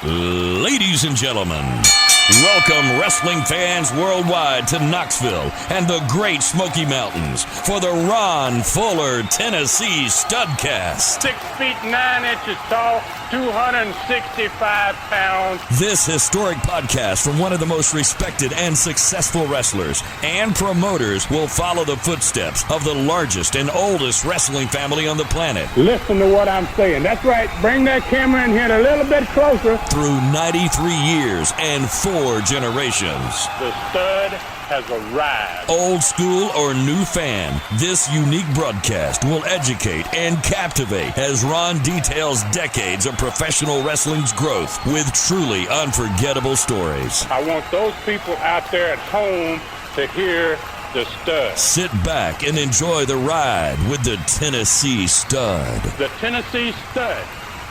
Ladies and gentlemen, welcome wrestling fans worldwide to Knoxville and the Great Smoky Mountains for the Ron Fuller Tennessee Studcast. 6 feet 9 inches tall, 265 pounds. This historic podcast from one of the most respected and successful wrestlers and promoters will follow the footsteps of the largest and oldest wrestling family on the planet. Listen to what I'm saying. That's right. Bring that camera in here a little bit closer. Through 93 years and 4 generations. The stud has arrived. Old school or new fan, this unique broadcast will educate and captivate as Ron details decades of professional wrestling's growth with truly unforgettable stories. I want those people out there at home to hear the stud. Sit back and enjoy the ride with the Tennessee Stud. The Tennessee Stud.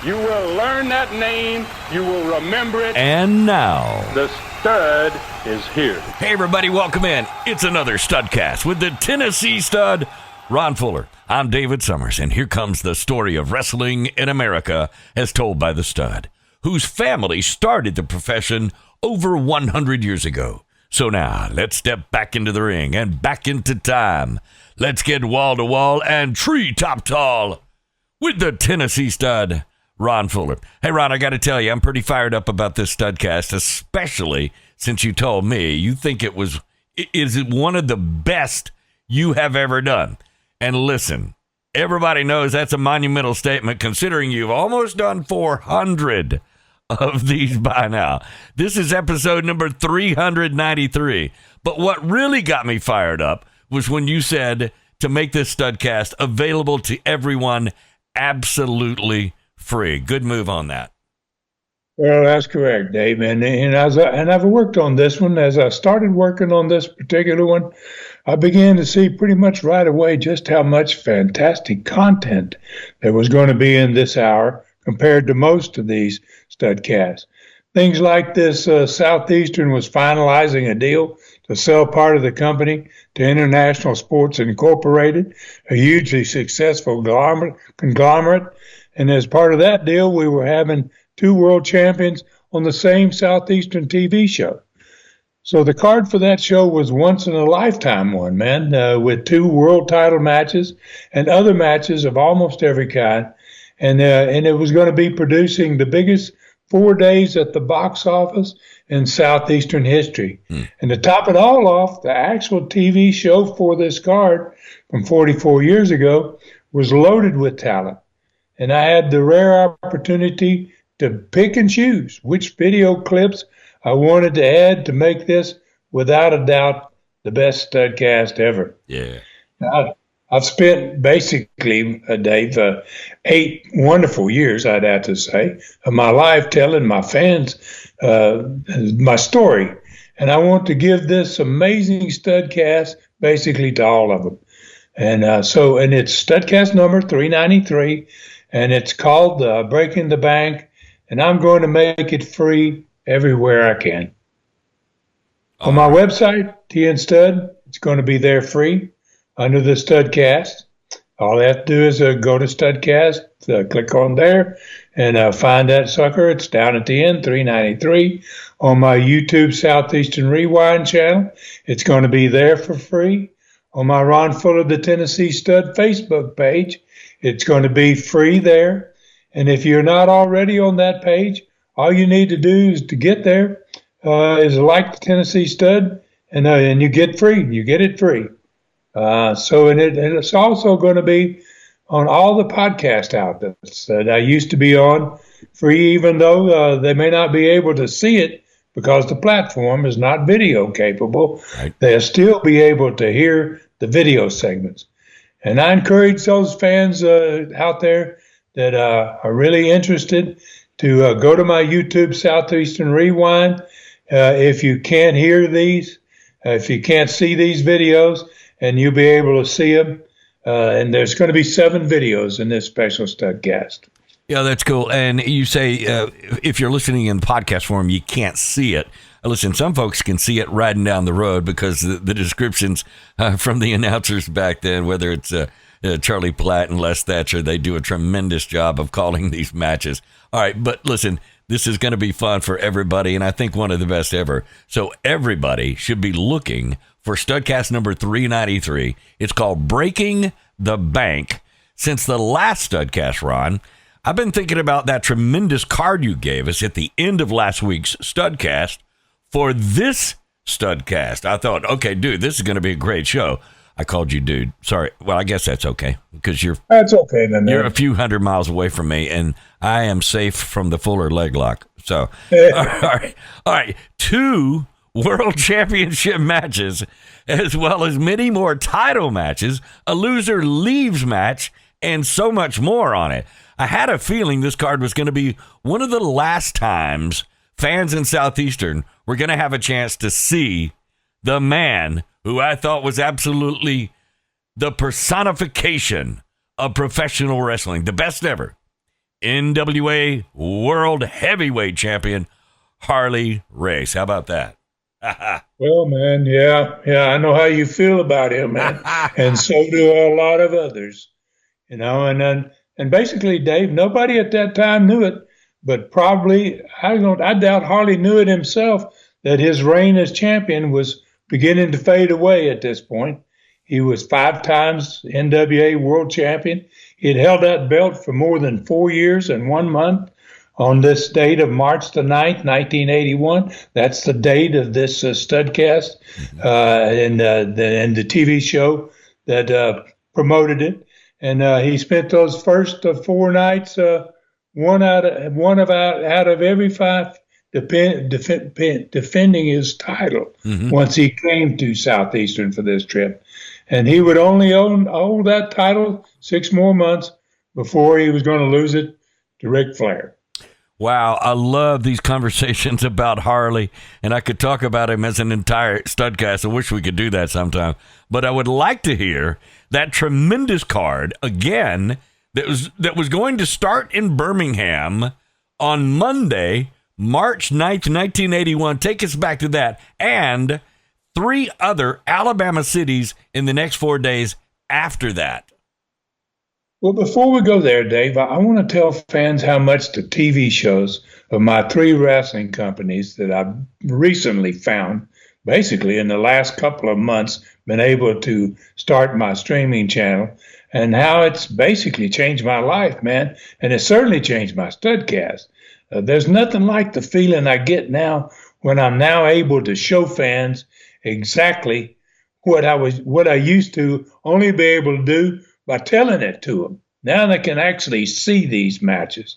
You will learn that name. You will remember it. And now, the stud is here. Hey everybody, welcome in. It's another Studcast with the Tennessee Stud, Ron Fuller. I'm David Summers, and here comes the story of wrestling in America as told by the Stud, whose family started the profession over 100 years ago. So now, let's step back into the ring and back into time. Let's get wall-to-wall and tree-top tall with the Tennessee Stud, Ron Fuller. Hey, Ron, I got to tell you, I'm pretty fired up about this Studcast, especially since you told me you think is it one of the best you have ever done. And listen, everybody knows that's a monumental statement considering you've almost done 400 of these by now. This is episode number 393. But what really got me fired up was when you said to make this Studcast available to everyone absolutely free. Good move on that. Well, that's correct, Dave. And I've worked on this one. As I started working on this particular one, I began to see pretty much right away just how much fantastic content there was going to be in this hour compared to most of these Studcasts. Things like this, Southeastern was finalizing a deal to sell part of the company to International Sports Incorporated, a hugely successful conglomerate. And as part of that deal, we were having 2 world champions on the same Southeastern TV show. So the card for that show was once in a lifetime one, man, with 2 world title matches and other matches of almost every kind. And it was going to be producing the biggest 4 days at the box office in Southeastern history. And to top it all off, the actual TV show for this card from 44 years ago was loaded with talent. And I had the rare opportunity to pick and choose which video clips I wanted to add to make this, without a doubt, the best Studcast ever. Yeah. I've spent basically, Dave, 8 wonderful years, I'd have to say, of my life telling my fans my story. And I want to give this amazing Studcast basically to all of them. And it's Studcast number 393. And it's called Breaking the Bank, and I'm going to make it free everywhere I can. On my website, TN Stud, it's going to be there free under the Studcast. All I have to do is go to Studcast, click on there, and find that sucker. It's down at the end, 393. On my YouTube Southeastern Rewind channel, it's going to be there for free. On my Ron Fuller, the Tennessee Stud Facebook page, it's going to be free there. And if you're not already on that page, all you need to do is to get there, is like the Tennessee Stud, and you get free. You get it free. It's also going to be on all the podcast outlets that I used to be on, free, even though they may not be able to see it because the platform is not video capable. Right. They'll still be able to hear the video segments. And I encourage those fans out there that are really interested to go to my YouTube Southeastern Rewind. If you can't hear these, if you can't see these videos, and you'll be able to see them. And there's going to be 7 videos in this special Studcast. Yeah, that's cool. And you say if you're listening in podcast form, you can't see it. Listen, some folks can see it riding down the road because the descriptions from the announcers back then, whether it's Charlie Platt and Les Thatcher, they do a tremendous job of calling these matches. All right, but listen, This is going to be fun for everybody, and I think one of the best ever. So everybody should be looking for Studcast number 393. It's called Breaking the Bank. Since the last Studcast, Ron, I've been thinking about that tremendous card you gave us at the end of last week's Studcast for this Studcast. I thought, okay, dude, this is going to be a great show. I called you dude. Sorry. Well, I guess that's okay because that's okay then. You're a few hundred miles away from me, and I am safe from the Fuller leg lock. So, all right. 2 world championship matches, as well as many more title matches, a loser leaves match, and so much more on it. I had a feeling this card was going to be one of the last times fans in Southeastern were going to have a chance to see the man who I thought was absolutely the personification of professional wrestling, the best ever, NWA World Heavyweight Champion, Harley Race. How about that? Well, man, yeah, I know how you feel about him, man, and so do a lot of others, and basically, Dave, nobody at that time knew it, but probably, I doubt Harley knew it himself, that his reign as champion was beginning to fade away at this point. He was 5 times NWA World Champion. He had held that belt for more than 4 years and 1 month on this date of March the 9th, 1981. That's the date of this Studcast and the TV show that promoted it. And he spent those first 4 nights, one out of every 5 defending his title once he came to Southeastern for this trip. And he would only hold that title 6 more months before he was going to lose it to Ric Flair. Wow, I love these conversations about Harley, and I could talk about him as an entire Studcast. I wish we could do that sometime. But I would like to hear that tremendous card again that was going to start in Birmingham on Monday, March 9th, 1981. Take us back to that. And 3 other Alabama cities in the next 4 days after that. Well, before we go there, Dave, I want to tell fans how much the TV shows of my 3 wrestling companies that I've recently found, basically in the last couple of months, been able to start my streaming channel, and how it's basically changed my life, man. And it's certainly changed my Studcast. There's nothing like the feeling I get now when I'm now able to show fans exactly what I used to only be able to do by telling it to them. Now they can actually see these matches.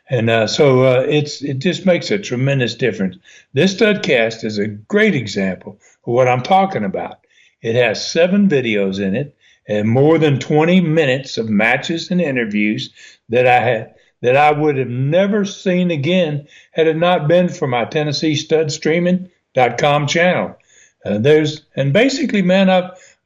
And so it just makes a tremendous difference. This Studcast is a great example of what I'm talking about. It has 7 videos in it and more than 20 minutes of matches and interviews that I would have never seen again had it not been for my TennesseeStudStreaming.com channel. And basically, man,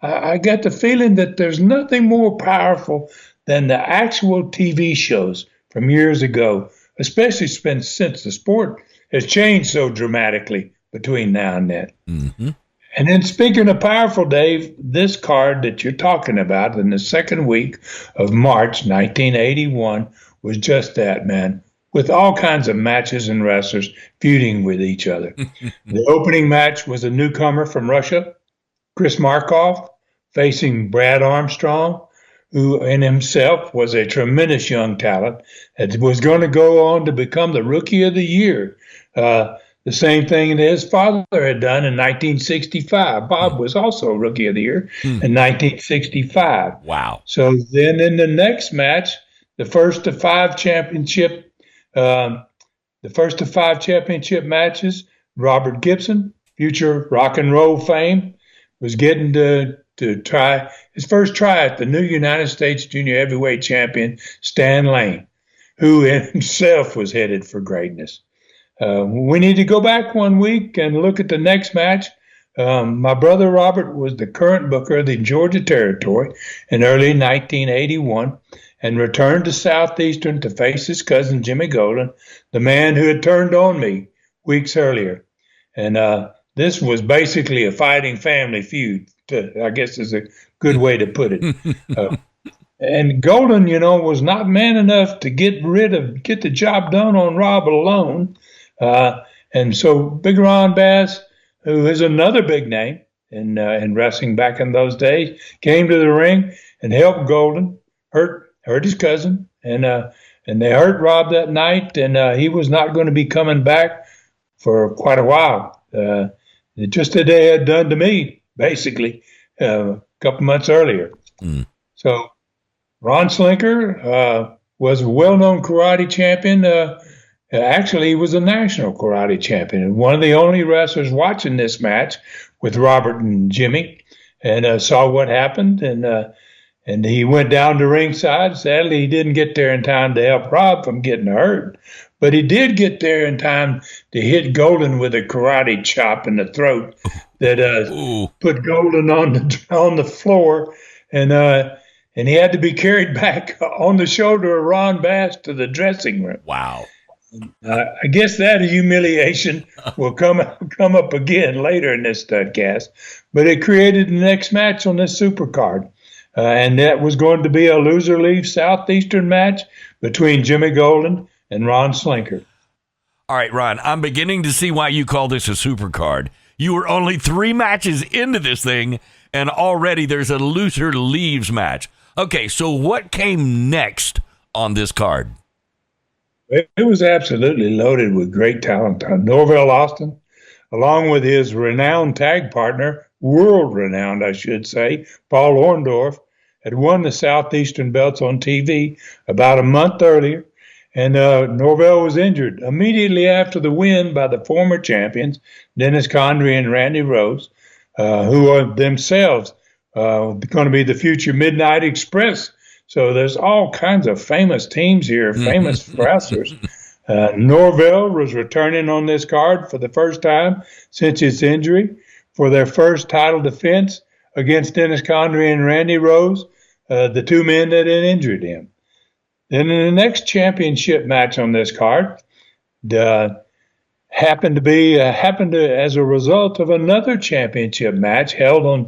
I got the feeling that there's nothing more powerful than the actual TV shows from years ago, especially since the sport has changed so dramatically between now and then. Mm-hmm. And then speaking of powerful, Dave, this card that you're talking about in the second week of March 1981 was just that, man, with all kinds of matches and wrestlers feuding with each other. The opening match was a newcomer from Russia, Chris Markov, facing Brad Armstrong, who in himself was a tremendous young talent that was going to go on to become the Rookie of the Year. The same thing that his father had done in 1965. Bob was also Rookie of the Year in 1965. Wow. So then in the next match, the first of 5 championship matches, Robert Gibson, future rock and roll fame, was getting to try his first try at the new United States Junior Heavyweight Champion, Stan Lane, who himself was headed for greatness. We need to go back 1 week and look at the next match. My brother Robert was the current booker of the Georgia Territory in early 1981 and returned to Southeastern to face his cousin Jimmy Golden, the man who had turned on me weeks earlier. And this was basically a fighting family feud, I guess is a good way to put it. And Golden, was not man enough to get the job done on Rob alone. And so Big Ron Bass, who is another big name in wrestling back in those days, came to the ring and helped Golden, hurt his cousin, and they hurt Rob that night, and he was not going to be coming back for quite a while. Just as they had done to me, basically, a couple months earlier. Mm. So Ron Slinker was a well-known karate champion. Actually, he was a national karate champion, and one of the only wrestlers watching this match with Robert and Jimmy, and saw what happened, and he went down to ringside. Sadly, he didn't get there in time to help Rob from getting hurt, but he did get there in time to hit Golden with a karate chop in the throat that put Golden on the floor, and he had to be carried back on the shoulder of Ron Bass to the dressing room. Wow. I guess that humiliation will come up again later in this Studcast, but it created the next match on this supercard, and that was going to be a loser leaves Southeastern match between Jimmy Golden and Ron Slinker. All right, Ron, I'm beginning to see why you call this a supercard. You were only 3 matches into this thing, and already there's a loser leaves match. Okay, so what came next on this card? It was absolutely loaded with great talent. Norvell Austin, along with his renowned tag partner, world-renowned, I should say, Paul Orndorff, had won the Southeastern belts on TV about a month earlier, and Norvell was injured immediately after the win by the former champions, Dennis Condrey and Randy Rose, who are themselves going to be the future Midnight Express. So there's all kinds of famous teams here, famous wrestlers. Norvell was returning on this card for the first time since his injury for their first title defense against Dennis Condrey and Randy Rose, the 2 men that had injured him. Then in the next championship match on this card, happened to as a result of another championship match held on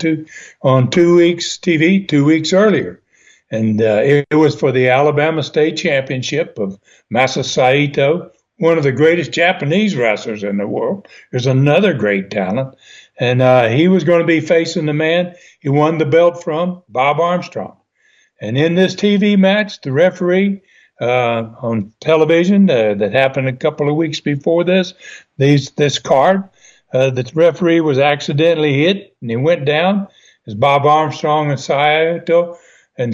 two weeks TV 2 weeks earlier. And it was for the Alabama State Championship of Masa Saito, one of the greatest Japanese wrestlers in the world. There's another great talent. And he was going to be facing the man he won the belt from, Bob Armstrong. And in this TV match, the referee on television that happened a couple of weeks before this card, the referee was accidentally hit, and he went down as Bob Armstrong and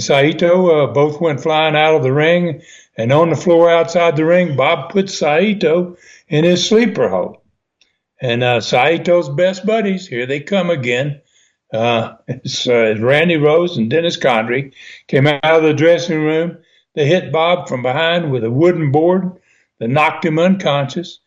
Saito both went flying out of the ring, and on the floor outside the ring, Bob put Saito in his sleeper hold. And Saito's best buddies, here they come again, Randy Rose and Dennis Condrey, came out of the dressing room. They hit Bob from behind with a wooden board that knocked him unconscious.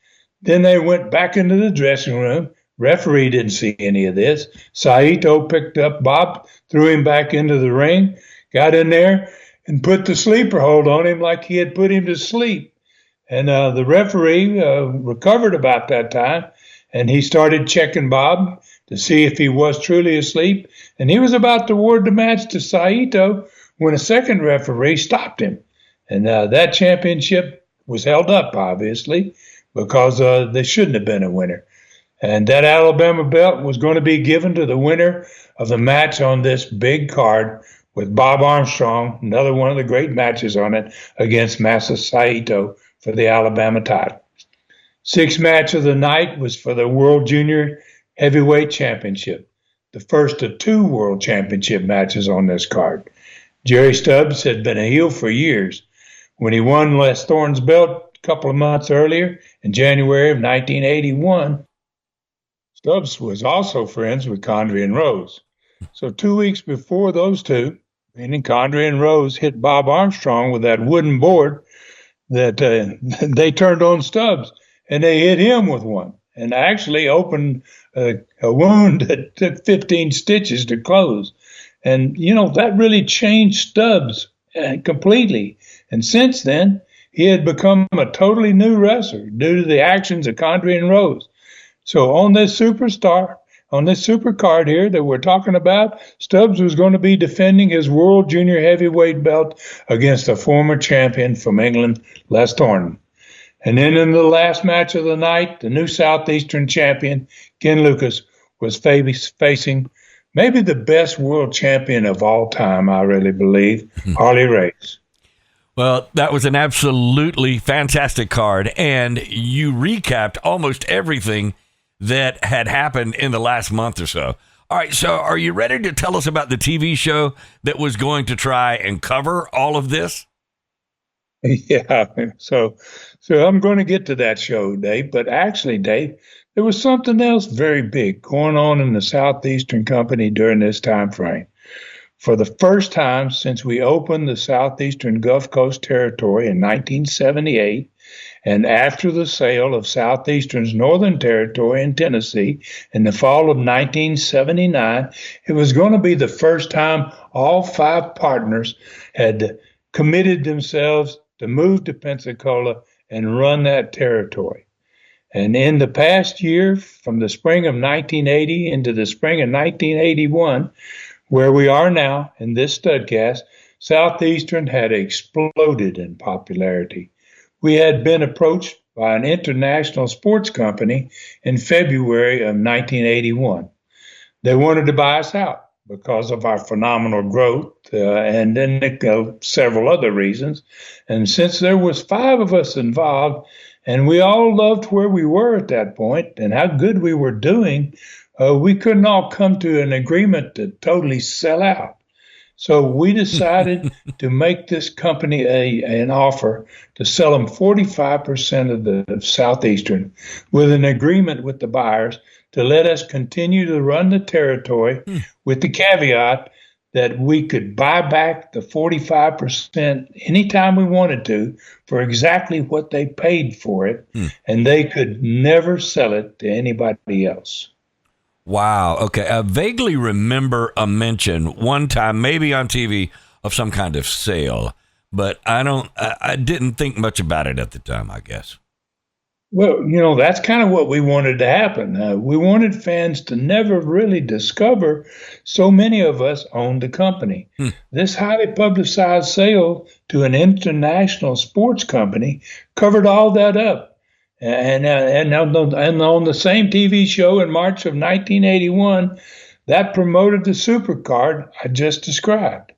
Then they went back into the dressing room. Referee didn't see any of this. Saito picked up Bob, threw him back into the ring, got in there, and put the sleeper hold on him like he had put him to sleep. And the referee recovered about that time, and he started checking Bob to see if he was truly asleep. And he was about to award the match to Saito when a second referee stopped him. And that championship was held up, obviously, because there shouldn't have been a winner. And that Alabama belt was going to be given to the winner of the match on this big card with Bob Armstrong, another one of the great matches on it, against Masa Saito for the Alabama title. 6th match of the night was for the World Junior Heavyweight Championship, the first of 2 World Championship matches on this card. Jerry Stubbs had been a heel for years. When he won Les Thorne's belt a couple of months earlier, in January of 1981, Stubbs was also friends with Condrey and Rose. So 2 weeks before those two, meaning Condrey and Rose, hit Bob Armstrong with that wooden board, that they turned on Stubbs, and they hit him with one, and actually opened a wound that took 15 stitches to close. And, that really changed Stubbs completely. And since then, he had become a totally new wrestler due to the actions of Condrey and Rose. So on this on this super card here that we're talking about, Stubbs was going to be defending his World Junior Heavyweight belt against a former champion from England, Les Thornton. And then in the last match of the night, the new Southeastern champion, Ken Lucas, was facing maybe the best world champion of all time, I really believe, Harley Race. Well, that was an absolutely fantastic card, and you recapped almost everything that had happened in the last month or so. All right, so are you ready to tell us about the TV show that was going to try and cover all of this? Yeah, so I'm going to get to that show, Dave. But actually, Dave, there was something else very big going on in the Southeastern Company during this time frame. For the first time since we opened the Southeastern Gulf Coast Territory in 1978, and after the sale of Southeastern's Northern Territory in Tennessee in the fall of 1979, it was going to be the first time all 5 partners had committed themselves to move to Pensacola and run that territory. And in the past year, from the spring of 1980 into the spring of 1981, where we are now in this Studcast, Southeastern had exploded in popularity. We had been approached by an international sports company in February of 1981. They wanted to buy us out because of our phenomenal growth, and then several other reasons. And since there was 5 of us involved, and we all loved where we were at that point and how good we were doing, we couldn't all come to an agreement to totally sell out. So we decided to make this company an offer to sell them 45% of Southeastern, with an agreement with the buyers to let us continue to run the territory, with the caveat that we could buy back the 45% anytime we wanted to for exactly what they paid for it, and they could never sell it to anybody else. Wow. Okay. I vaguely remember a mention one time, maybe on TV, of some kind of sale, but I didn't think much about it at the time, I guess. Well, that's kind of what we wanted to happen. We wanted fans to never really discover so many of us owned the company. This highly publicized sale to an international sports company covered all that up. And on the same TV show in March of 1981, that promoted the supercard I just described.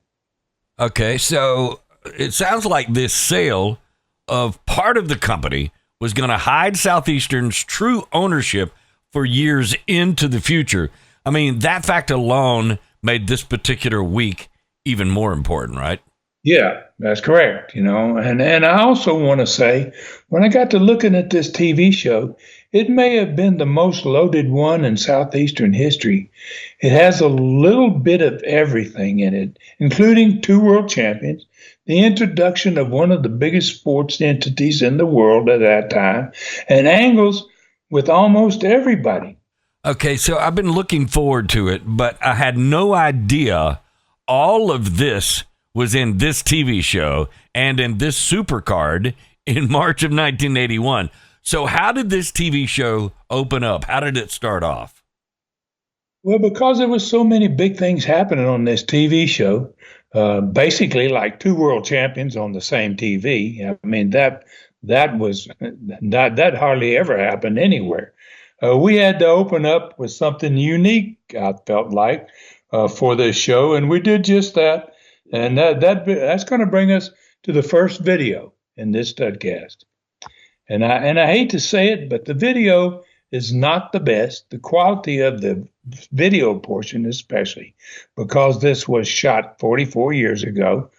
Okay, so it sounds like this sale of part of the company was going to hide Southeastern's true ownership for years into the future. I mean, that fact alone made this particular week even more important, right? Yeah, that's correct. And I also want to say, when I got to looking at this TV show, it may have been the most loaded one in Southeastern history. It has a little bit of everything in it, including 2 world champions, the introduction of one of the biggest sports entities in the world at that time, and angles with almost everybody. Okay, so I've been looking forward to it, but I had no idea all of this was in this TV show and in this supercard in March of 1981. So how did this TV show open up? How did it start off? Well, because there was so many big things happening on this TV show, basically like 2 world champions on the same TV. I mean, that hardly ever happened anywhere. We had to open up with something unique, I felt like, for this show, and we did just that. And that's going to bring us to the first video in this Studcast. And I hate to say it, but the video is not the best. The quality of the video portion, especially, because this was shot 44 years ago.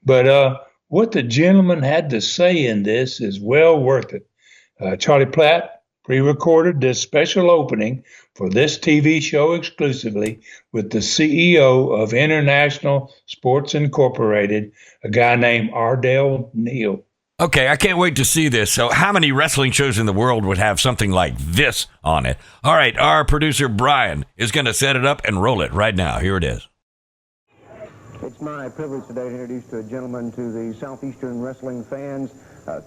But what the gentleman had to say in this is well worth it. Charlie Platt pre-recorded this special opening for this TV show exclusively with the CEO of International Sports Incorporated, a guy named Ardell Neal. Okay, I can't wait to see this. So how many wrestling shows in the world would have something like this on it? All right, our producer Brian is going to set it up and roll it right now. Here it is. It's my privilege today to introduce a gentleman to the Southeastern wrestling fans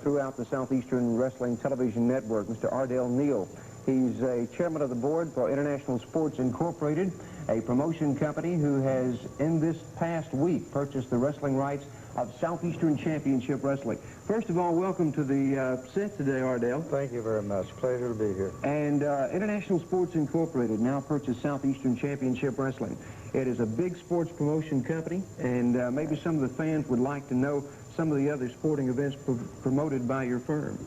throughout the Southeastern Wrestling Television Network, Mr. Ardell Neal. He's a chairman of the board for International Sports Incorporated, a promotion company who has, in this past week, purchased the wrestling rights of Southeastern Championship Wrestling. First of all, welcome to the set today, Ardell. Thank you very much. Pleasure to be here. And International Sports Incorporated now purchased Southeastern Championship Wrestling. It is a big sports promotion company, and maybe some of the fans would like to know some of the other sporting events promoted by your firm.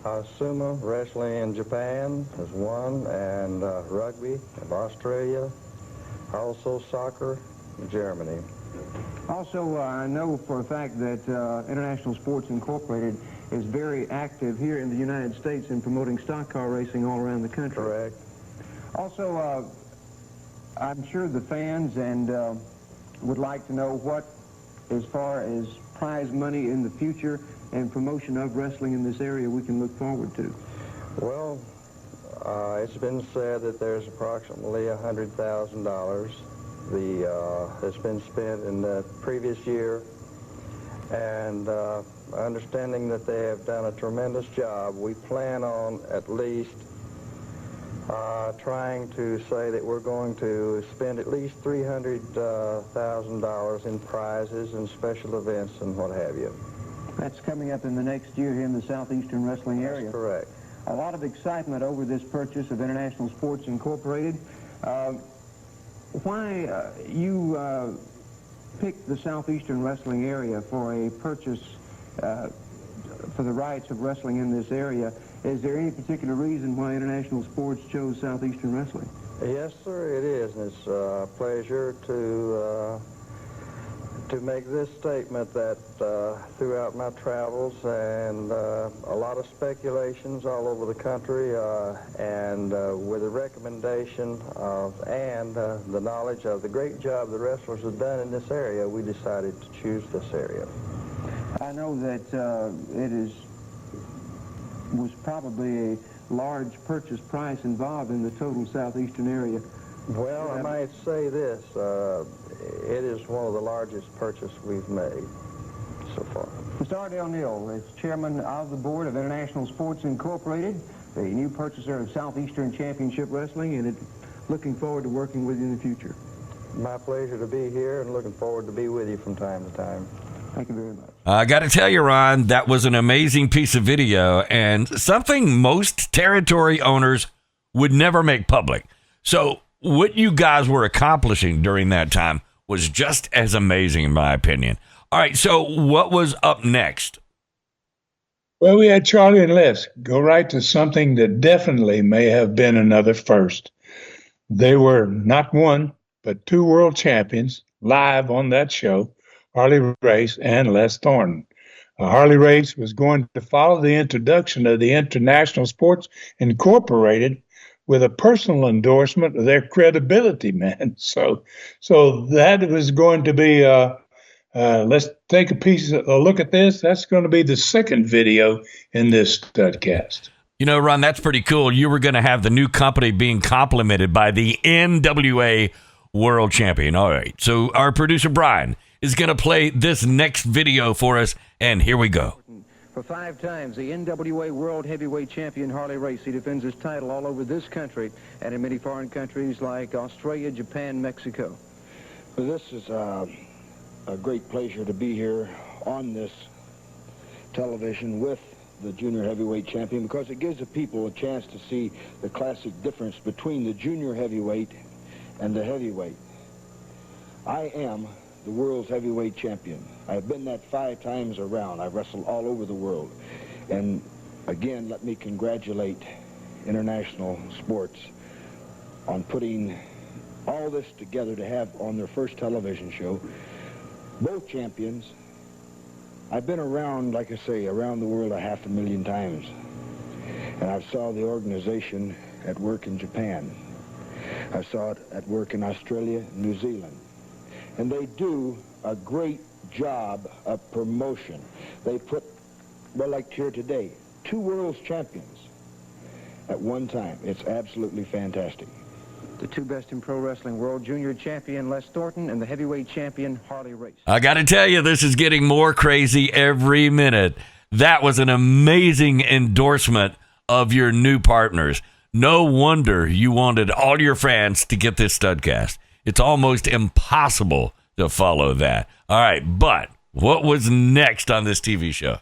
Sumo wrestling in Japan is one, and rugby of Australia, also soccer in Germany. Also, I know for a fact that International Sports Incorporated is very active here in the United States in promoting stock car racing all around the country. Correct. Also, I'm sure the fans and would like to know what, as far as prize money in the future and promotion of wrestling in this area, we can look forward to. Well, it's been said that there's approximately $100,000 that's been spent in the previous year, and understanding that they have done a tremendous job, we plan on at least trying to say that we're going to spend at least $300,000 in prizes and special events and what have you. That's coming up in the next year here in the Southeastern Wrestling area. That's correct. A lot of excitement over this purchase of International Sports Incorporated. Why you picked the Southeastern Wrestling area for a purchase for the rights of wrestling in this area? Is there any particular reason why International Sports chose Southeastern Wrestling? Yes, sir, it is, and it's a pleasure to make this statement that throughout my travels and a lot of speculations all over the country, and with the recommendation of and the knowledge of the great job the wrestlers have done in this area, we decided to choose this area. I know that was probably a large purchase price involved in the total Southeastern area. Well, I might say this, it is one of the largest purchases we've made so far. Mr. Ardell Neal is chairman of the board of International Sports Incorporated, the new purchaser of Southeastern Championship Wrestling, and looking forward to working with you in the future. My pleasure to be here and looking forward to be with you from time to time. Thank you very much. I got to tell you, Ron, that was an amazing piece of video and something most territory owners would never make public. So what you guys were accomplishing during that time was just as amazing, in my opinion. All right, so what was up next? Well, we had Charlie and Les go right to something that definitely may have been another first. They were not one, but two world champions live on that show, Harley Race and Les Thornton. Harley Race was going to follow the introduction of the International Sports Incorporated with a personal endorsement of their credibility, man. So that was going to be, let's take a look at this. That's going to be the second video in this Studcast. You know, Ron, that's pretty cool. You were going to have the new company being complimented by the NWA World Champion. All right, so our producer, Brian, is going to play this next video for us, and here we go. For 5 times, the NWA World Heavyweight Champion Harley Race. He defends his title all over this country and in many foreign countries like Australia, Japan, Mexico. Well, this is a great pleasure to be here on this television with the junior heavyweight champion, because it gives the people a chance to see the classic difference between the junior heavyweight and the heavyweight. I am the world's heavyweight champion. I've been that 5 times around. I've wrestled all over the world. And again, let me congratulate International Sports on putting all this together to have on their first television show. Both champions. I've been around, like I say, around the world 500,000 times. And I saw the organization at work in Japan. I saw it at work in Australia, New Zealand. And they do a great job of promotion. They put, well, like here today, 2 world champions at one time. It's absolutely fantastic. The 2 best in pro wrestling, world junior champion Les Thornton and the heavyweight champion Harley Race. I got to tell you, this is getting more crazy every minute. That was an amazing endorsement of your new partners. No wonder you wanted all your fans to get this Studcast. It's almost impossible to follow that. All right, but what was next on this TV show?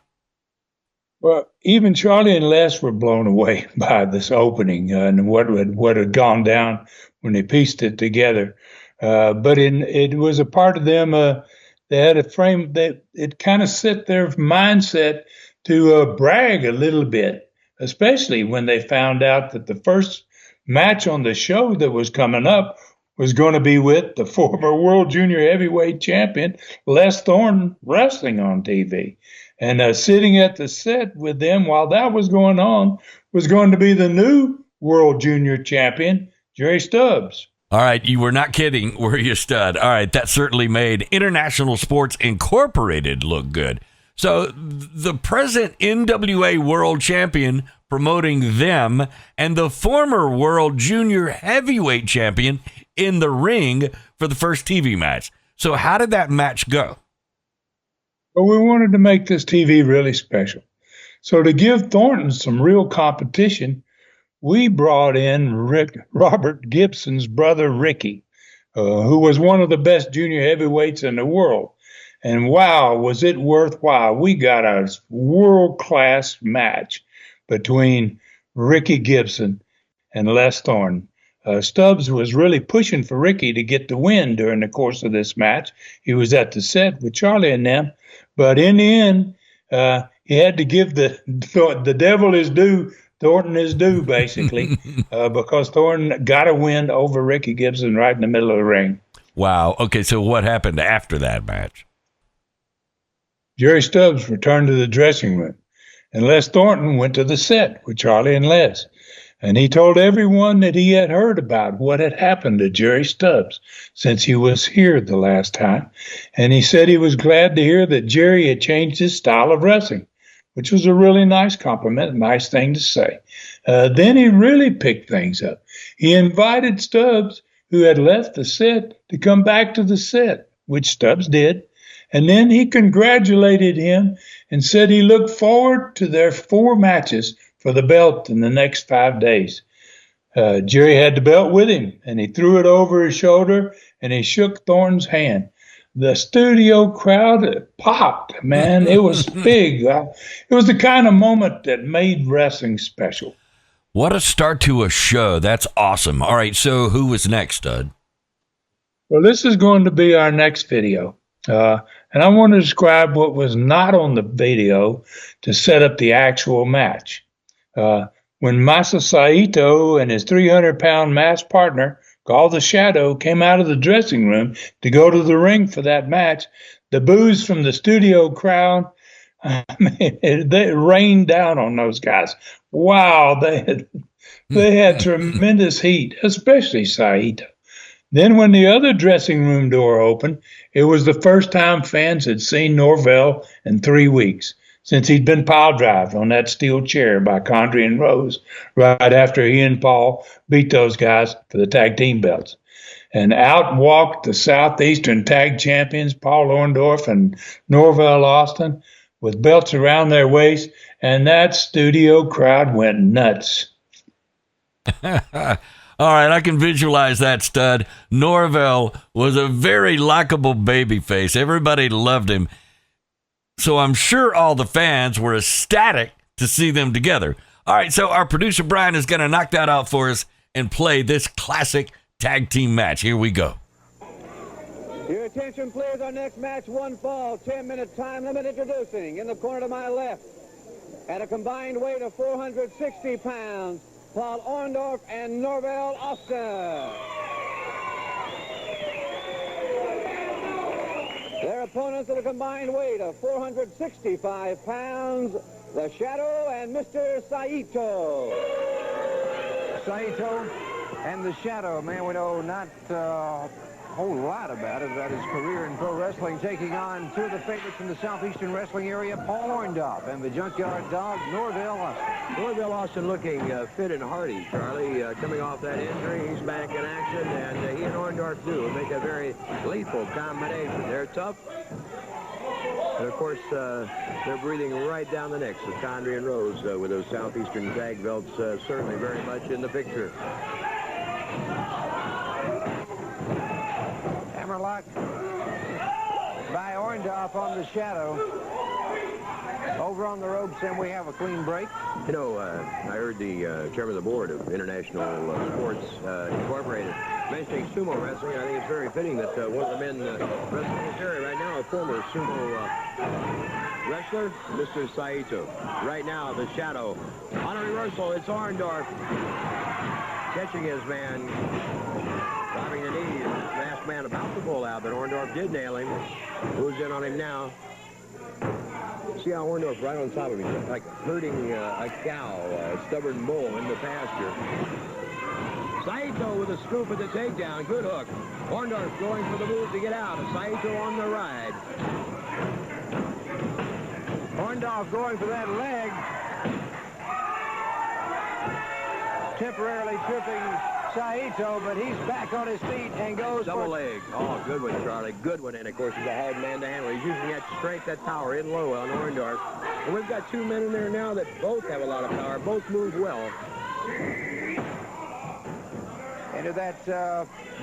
Well, even Charlie and Les were blown away by this opening and what had gone down when they pieced it together. But it was a part of them. They had a frame that it kind of set their mindset to brag a little bit, especially when they found out that the first match on the show that was coming up was going to be with the former world junior heavyweight champion, Les Thornton, wrestling on TV. And sitting at the set with them while that was going on was going to be the new world junior champion, Jerry Stubbs. All right, you were not kidding, were you, Stud? All right, that certainly made International Sports Incorporated look good. So the present NWA world champion promoting them and the former world junior heavyweight champion in the ring for the first TV match. So how did that match go? But we wanted to make this TV really special. So to give Thornton some real competition, we brought in Robert Gibson's brother, Ricky, who was one of the best junior heavyweights in the world. And wow, was it worthwhile. We got a world-class match between Ricky Gibson and Les Thornton. Stubbs was really pushing for Ricky to get the win during the course of this match. He was at the set with Charlie and them. But in the end, he had to give the devil his due, Thornton his due, basically, because Thornton got a win over Ricky Gibson right in the middle of the ring. Wow. Okay, so what happened after that match? Jerry Stubbs returned to the dressing room, and Les Thornton went to the set with Charlie and Les. And he told everyone that he had heard about what had happened to Jerry Stubbs since he was here the last time. And he said he was glad to hear that Jerry had changed his style of wrestling, which was a really nice compliment, a nice thing to say. Then he really picked things up. He invited Stubbs, who had left the set, to come back to the set, which Stubbs did. And then he congratulated him and said he looked forward to their 4 matches for the belt in the next 5 days. Jerry had the belt with him, and he threw it over his shoulder, and he shook Thornton's hand. The studio crowd popped, man. It was big. It was the kind of moment that made wrestling special. What a start to a show. That's awesome. All right, so who was next, Stud? Well, this is going to be our next video. And I want to describe what was not on the video to set up the actual match. When Masa Saito and his 300-pound masked partner, called the Shadow, came out of the dressing room to go to the ring for that match, the boos from the studio crowd, they rained down on those guys. Wow, they had tremendous heat, especially Saito. Then when the other dressing room door opened, it was the first time fans had seen Norvell in 3 weeks, since he'd been pile drived on that steel chair by Condrey and Rose right after he and Paul beat those guys for the tag team belts. And out walked the Southeastern tag champions, Paul Orndorff and Norvell Austin, with belts around their waist, and that studio crowd went nuts. All right, I can visualize that, Stud. Norvell was a very likable babyface. Everybody loved him. So I'm sure all the fans were ecstatic to see them together. All right, so our producer Brian is going to knock that out for us and play this classic tag team match. Here we go. Your attention, please. Our next match, one fall, 10-minute time limit. Introducing in the corner to my left, at a combined weight of 460 pounds, Paul Orndorff and Norvell Austin. Their opponents at a combined weight of 465 pounds, the Shadow and Mr. Saito. Saito and the Shadow, man, we know not a whole lot about his career in pro wrestling, taking on 2 of the favorites from the Southeastern wrestling area, Paul Orndorff and the Junkyard Dog, Norvell Austin. Norvell Austin looking fit and hearty, Charlie. Coming off that injury, he's back in action, and he and Orndorff do make a very lethal combination. They're tough. And, of course, they're breathing right down the necks of Condrey and Rose with those Southeastern tag belts certainly very much in the picture. Hammerlock by Orndorff on the Shadow. Over on the ropes, and we have a clean break. You know, I heard the chairman of the board of International Sports Incorporated mentioning sumo wrestling. I think it's very fitting that one of the men wrestling in this area right now, a former sumo wrestler, Mr. Saito. Right now, the Shadow. On a reversal, it's Orndorff catching his man, dropping the knee. Last man about to pull out, but Orndorff did nail him. Moves in on him now. See how Orndorff right on top of him, like herding a cow, a stubborn bull in the pasture. Saito with a scoop at the takedown. Good hook. Orndorff going for the move to get out. Saito on the ride. Orndorff going for that leg. Temporarily tripping Saito, but he's back on his feet and goes double leg. Oh, good one, Charlie. Good one. And, of course, he's a hard man to handle. He's using that strength, that power in low on Orndorff. And we've got two men in there now that both have a lot of power. Both move well. Into that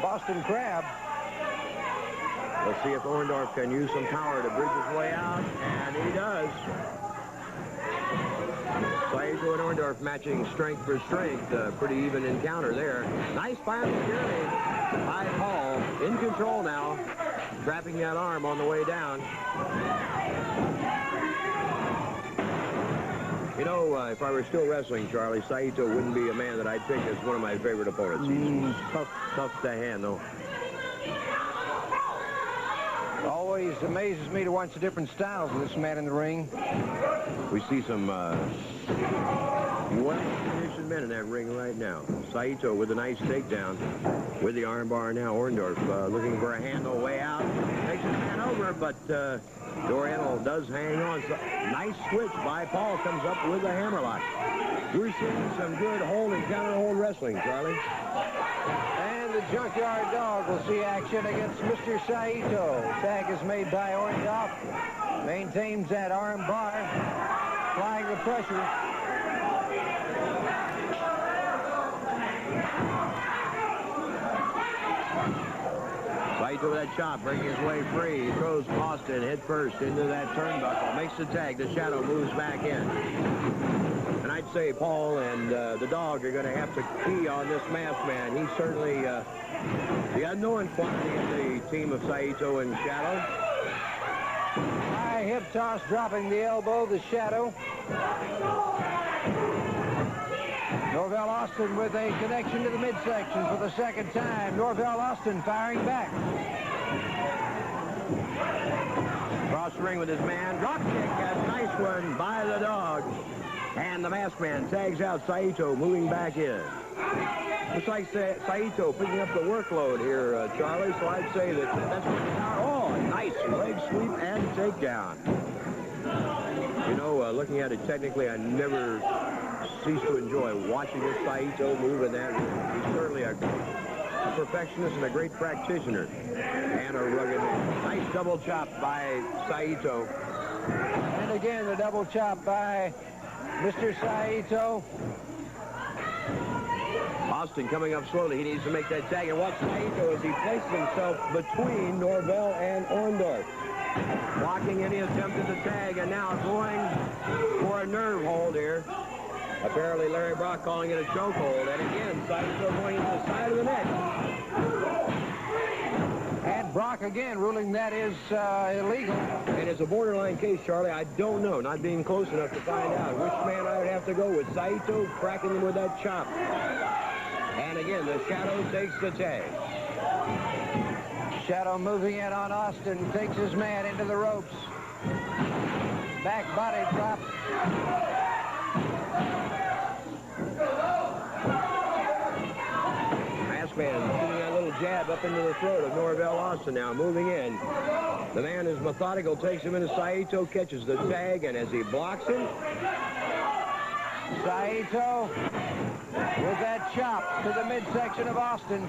Boston Crab. Let's see if Orndorff can use some power to bridge his way out. And he does. Saito and Orndorff matching strength for strength. Pretty even encounter there. Nice fire security by Paul. In control now. Trapping that arm on the way down. You know, if I were still wrestling, Charlie, Saito wouldn't be a man that I'd pick as one of my favorite opponents. He's tough to handle. Always amazes me to watch the different styles of this man in the ring. We see some well-conditioned men in that ring right now. Saito with a nice takedown with the armbar now. Orndorff looking for a handle way out. Takes his man over, but Doriano does hang on. So, nice switch by Paul. Comes up with a hammerlock. We're seeing some good hold and counter-hold wrestling, Charlie. And the Junkyard Dog will see action against Mr. Saito. Tag is made by Orndorff. Maintains that arm bar. Applying the pressure. Saito with that chop, breaking his way free. He throws Austin head first into that turnbuckle. Makes the tag. The Shadow moves back in. And I'd say Paul and the Dog are going to have to key on this masked man. He's certainly the unknown quantity in the team of Saito and Shadow. High hip toss, dropping the elbow, the Shadow. Norvell Austin with a connection to the midsection for the second time. Norvell Austin firing back. Cross the ring with his man. Drop kick, a nice one by the Dog. And the masked man tags out Saito, moving back in. Looks like Saito picking up the workload here, Charlie, so I'd say that's what the power. Oh, nice leg sweep and takedown. You know, looking at it technically, I never cease to enjoy watching this Saito move in that ring. He's certainly a perfectionist and a great practitioner. And a rugged man. Nice double chop by Saito. And again, the double chop by Mr. Saito. Austin coming up slowly. He needs to make that tag. And watch Saito as he places himself between Norvell and Orndorff. Blocking any attempt at the tag, and now going for a nerve hold here. Apparently Larry Brock calling it a chokehold. And again, Saito going into the side of the neck. And Brock again ruling that is illegal. And it's a borderline case, Charlie. I don't know, not being close enough to find out which man I would have to go with. Saito cracking him with that chop. And again, the Shadow takes the tag. Shadow moving in on Austin, takes his man into the ropes. Back body drop. Masked man shooting that little jab up into the throat of Norvell Austin now, moving in. The man is methodical, takes him into Saito, catches the tag, and as he blocks him, Saito with that chop to the midsection of Austin.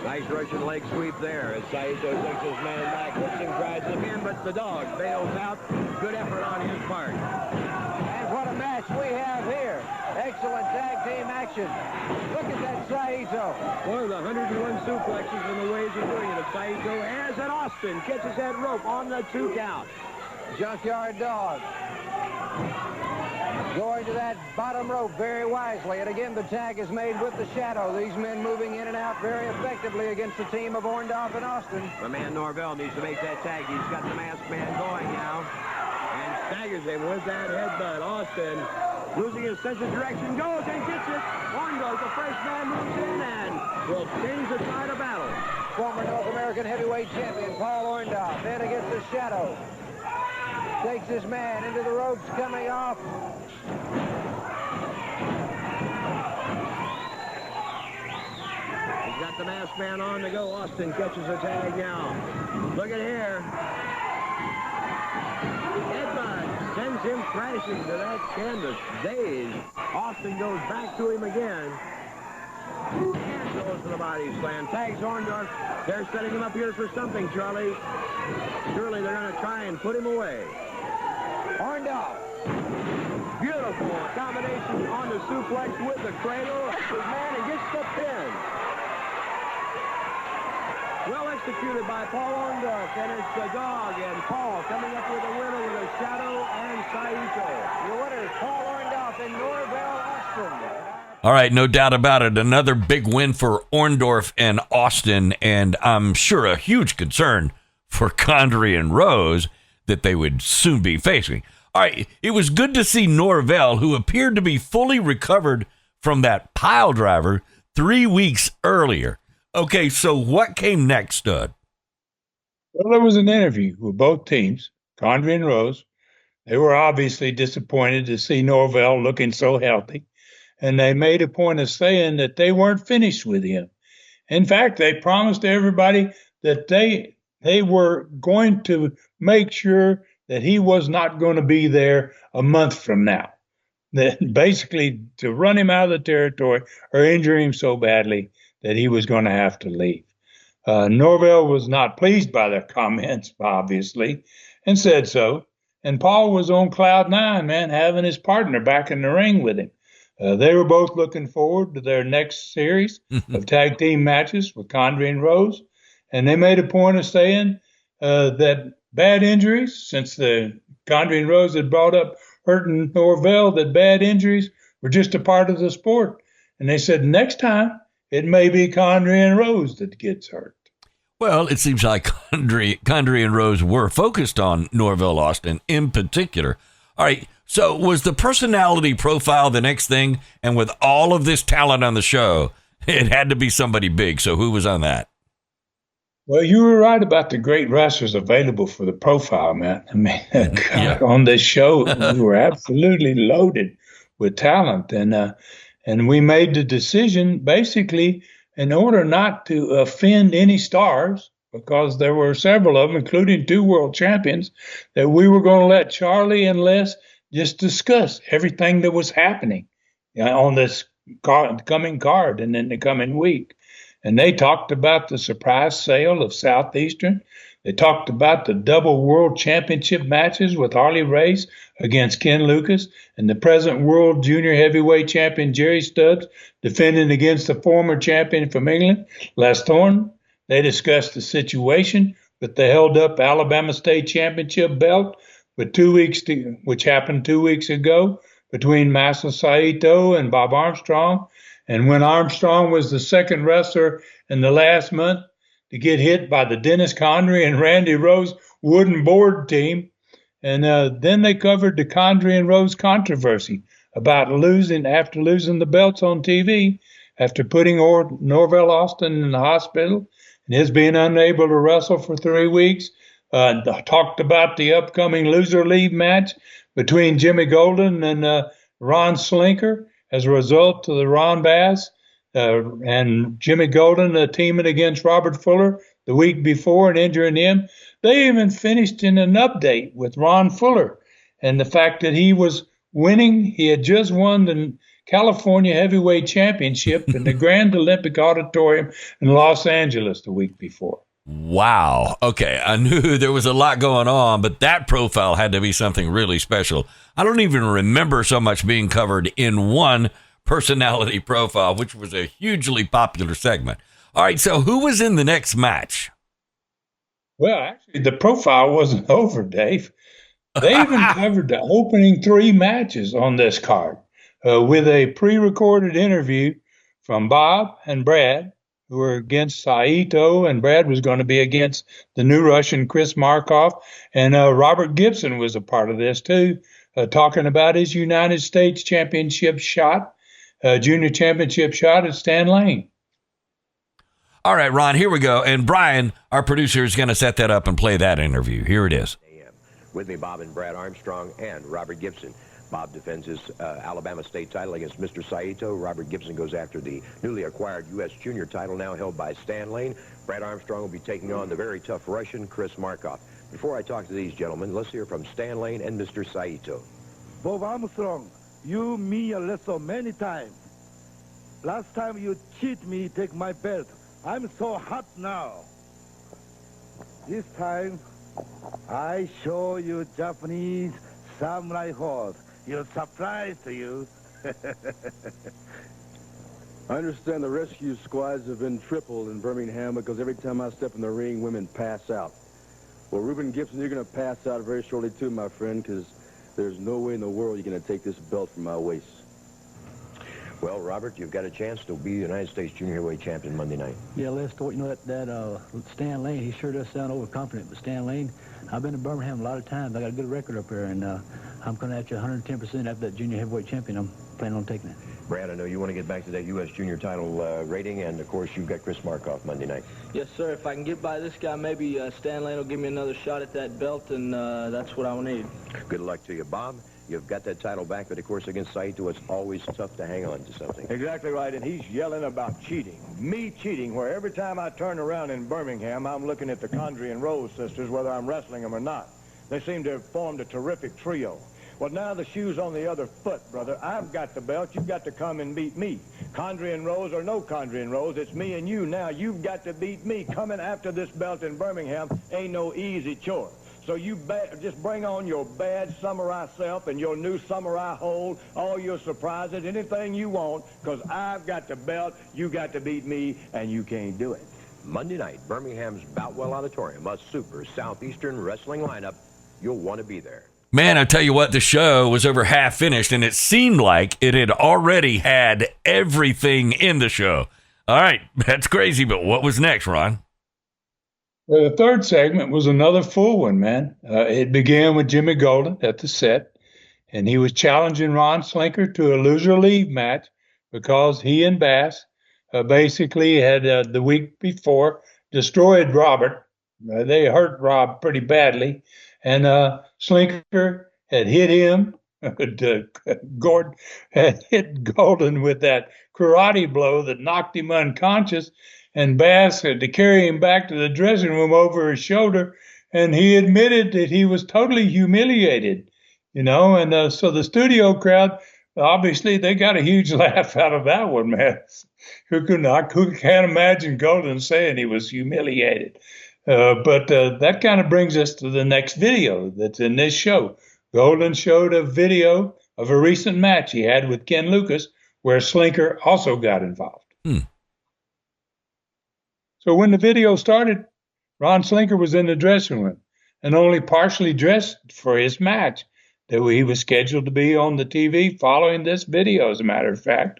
Nice Russian leg sweep there as Saito takes his man back, hooks him, tries him in, but the dog bails out. Good effort on his part. And what a match we have here. Excellent tag team action. Look at that Saito. One of the 101 suplexes and the ways of doing it of Saito as an Austin catches that rope on the 2 count. Junkyard Dog going to that bottom rope very wisely. And again, the tag is made with the shadow. These men moving in and out very effectively against the team of Orndorff and Austin. My man Norvell needs to make that tag. He's got the masked man going now. And staggers him with that headbutt. Austin, losing his sense of direction, goes and gets it. Orndorff, the first man, moves in and will change the tide of battle. Former North American heavyweight champion Paul Orndorff then against the shadow. Takes his man into the ropes, coming off. He's got the masked man on to go. Austin catches the tag now. Look at here. Headbutt sends him crashing to that canvas. Dazed. Austin goes back to him again. And goes to the body slam. Tags Orndorff. They're setting him up here for something, Charlie. Surely they're going to try and put him away. Orndorff. Beautiful combination on the suplex with the cradle. His man and gets the pin. Well executed by Paul Orndorff, and it's the dog and Paul coming up with a winner with a shadow and Saito. Your winners, Paul Orndorff and Norvell Austin. All right, no doubt about it. Another big win for Orndorff and Austin, and I'm sure a huge concern for Condrey and Rose that they would soon be facing. All right, it was good to see Norvell, who appeared to be fully recovered from that pile driver 3 weeks earlier. Okay, so what came next, Stud? Well, there was an interview with both teams, Condrey and Rose. They were obviously disappointed to see Norvell looking so healthy, and they made a point of saying that they weren't finished with him. In fact, they promised everybody that they were going to make sure that he was not going to be there a month from now. That basically to run him out of the territory or injure him so badly that he was going to have to leave. Norvell was not pleased by their comments, obviously, and said so. And Paul was on cloud 9, man, having his partner back in the ring with him. They were both looking forward to their next series of tag team matches with Condrey and Rose. And they made a point of saying that bad injuries, since the Condrey and Rose had brought up hurting Norvell, that bad injuries were just a part of the sport. And they said next time it may be Condrey and Rose that gets hurt. Well, it seems like Condrey and Rose were focused on Norvell Austin in particular. All right, so was the personality profile the next thing? And with all of this talent on the show, it had to be somebody big. So who was on that? Well, you were right about the great wrestlers available for the profile, man. I mean, on this show, we were absolutely loaded with talent. And we made the decision, basically, in order not to offend any stars, because there were several of them, including 2 world champions, that we were going to let Charlie and Les just discuss everything that was happening on this coming card and in the coming week. And they talked about the surprise sale of Southeastern. They talked about the double world championship matches with Harley Race against Ken Lucas and the present world junior heavyweight champion Jerry Stubbs defending against the former champion from England, Les Thornton. They discussed the situation with the held up Alabama State Championship belt with which happened 2 weeks ago between Masa Saito and Bob Armstrong. And when Armstrong was the second wrestler in the last month to get hit by the Dennis Condrey and Randy Rose wooden board team. And then they covered the Condrey and Rose controversy about after losing the belts on TV, after putting Norvell Austin in the hospital and his being unable to wrestle for 3 weeks. Talked about the upcoming loser leave match between Jimmy Golden and Ron Slinker as a result of the Ron Bass and Jimmy Golden teaming against Robert Fuller the week before and injuring him. They even finished in an update with Ron Fuller and the fact that he was winning. He had just won the California Heavyweight Championship in the Grand Olympic Auditorium in Los Angeles the week before. Wow. Okay, I knew there was a lot going on, but that profile had to be something really special. I don't even remember so much being covered in one personality profile, which was a hugely popular segment. All right, so who was in the next match? Well, actually, the profile wasn't over, Dave. They even covered the opening 3 matches on this card with a pre-recorded interview from Bob and Brad, who were against Saito, and Brad was going to be against the new Russian Chris Markov, and Robert Gibson was a part of this too, talking about his United States Championship shot, junior championship shot at Stan Lane. All right, Ron, here we go. And Brian, our producer, is going to set that up and play that interview. Here it is. With me, Bob and Brad Armstrong and Robert Gibson. Bob defends his Alabama state title against Mr. Saito. Robert Gibson goes after the newly acquired U.S. junior title now held by Stan Lane. Brad Armstrong will be taking on the very tough Russian Chris Markov. Before I talk to these gentlemen, let's hear from Stan Lane and Mr. Saito. Bob Armstrong, you me a lesson many times. Last time you cheat me, take my belt. I'm so hot now. This time, I show you Japanese samurai horse. You're surprised to you. I understand the rescue squads have been tripled in Birmingham because every time I step in the ring, women pass out. Well, Reuben Gibson, you're going to pass out very shortly too, my friend, because there's no way in the world you're going to take this belt from my waist. Well, Robert, you've got a chance to be the United States Junior Heavyweight Champion Monday night. Yeah, Lester, you know that Stan Lane, he sure does sound overconfident, but Stan Lane, I've been to Birmingham a lot of times. I got a good record up there, and I'm coming at you 110% after that junior heavyweight champion. I'm planning on taking it. Brad, I know you want to get back to that U.S. junior title rating, and, of course, you've got Chris Markov Monday night. Yes, sir. If I can get by this guy, maybe Stan Lane will give me another shot at that belt, and that's what I will need. Good luck to you, Bob. You've got that title back, but, of course, against Saito, it's always tough to hang on to something. Exactly right, and he's yelling about cheating. Me cheating, where every time I turn around in Birmingham, I'm looking at the Condrey and Rose sisters, whether I'm wrestling them or not. They seem to have formed a terrific trio. Well, now the shoe's on the other foot, brother. I've got the belt. You've got to come and beat me. Condrey and Rose or no Condrey and Rose, it's me and you now. You've got to beat me. Coming after this belt in Birmingham ain't no easy chore. So you just bring on your bad samurai self and your new samurai hold, all your surprises, anything you want, because I've got the belt, you got to beat me, and you can't do it. Monday night, Birmingham's Boutwell Auditorium, a super Southeastern wrestling lineup. You'll want to be there. Man, I tell you what, the show was over half finished, and it seemed like it had already had everything in the show. All right, that's crazy, but what was next, Ron? Well, the third segment was another full one, man. It began with Jimmy Golden at the set, and he was challenging Ron Slinker to a loser-leave match because he and Bass basically had, the week before, destroyed Robert. They hurt Rob pretty badly, and Slinker had hit him. Gordon had hit Golden with that karate blow that knocked him unconscious, and Bass had to carry him back to the dressing room over his shoulder, and he admitted that he was totally humiliated, you know, and so the studio crowd, obviously, they got a huge laugh out of that one, man. Who can't imagine Golden saying he was humiliated? But that kind of brings us to the next video that's in this show. Golden showed a video of a recent match he had with Ken Lucas where Slinker also got involved. So when the video started, Ron Slinker was in the dressing room and only partially dressed for his match that he was scheduled to be on the TV following this video, as a matter of fact.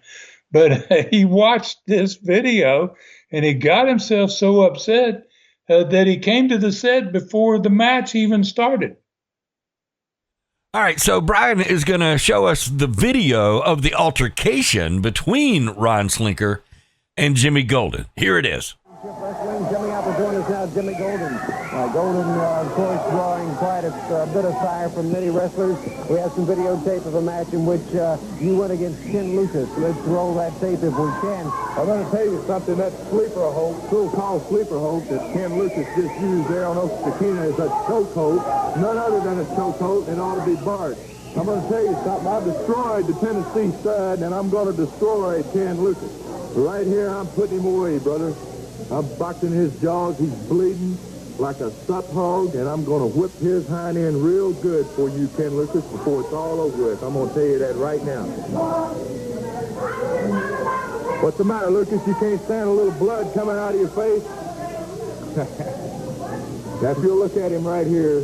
But he watched this video and he got himself so upset that he came to the set before the match even started. All right, so Brian is going to show us the video of the altercation between Ron Slinker and Jimmy Golden. Here it is. Wrestling coming out to join us now, Jimmy Golden. Golden, of course, drawing quite a bit of fire from many wrestlers. We have some videotape of a match in which you went against Ken Lucas. Let's roll that tape if we can. I'm going to tell you something. That sleeper hold, so-called sleeper hold that Ken Lucas just used there on Okstakina is a chokehold. None other than a chokehold and ought to be barred. I'm going to tell you something. I destroyed the Tennessee Stud, and I'm going to destroy Ken Lucas. Right here, I'm putting him away, brother. I'm boxing his jaws. He's bleeding like a sup hog, and I'm going to whip his hind end real good for you, Ken Lucas, before it's all over with. I'm going to tell you that right now. What's the matter, Lucas? You can't stand a little blood coming out of your face? Now, if you look at him right here,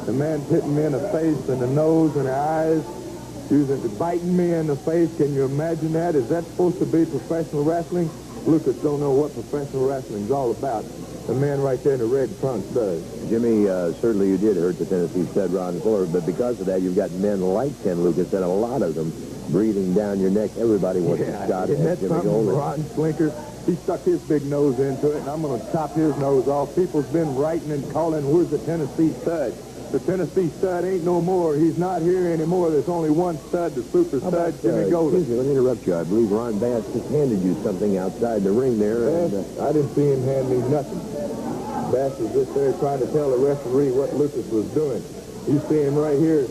the man's hitting me in the face and the nose and the eyes, biting me in the face. Can you imagine that? Is that supposed to be professional wrestling? Lucas don't know what professional wrestling's all about. The man right there in the red trunks does. Jimmy, certainly you did hurt the Tennessee Stud, Ron Fuller, but because of that, you've got men like Ken Lucas and a lot of them breathing down your neck. Everybody wants a shot at Jimmy Golden. Rotten Slinker. He stuck his big nose into it, and I'm going to chop his nose off. People's been writing and calling, where's the Tennessee Stud? The Tennessee Stud ain't no more. He's not here anymore. There's only one stud, the super stud, Jimmy Golden. Excuse me, let me interrupt you. I believe Ron Bass just handed you something outside the ring there. Bass, I didn't see him hand me nothing. Bass was just there trying to tell the referee what Lucas was doing. You see him right here.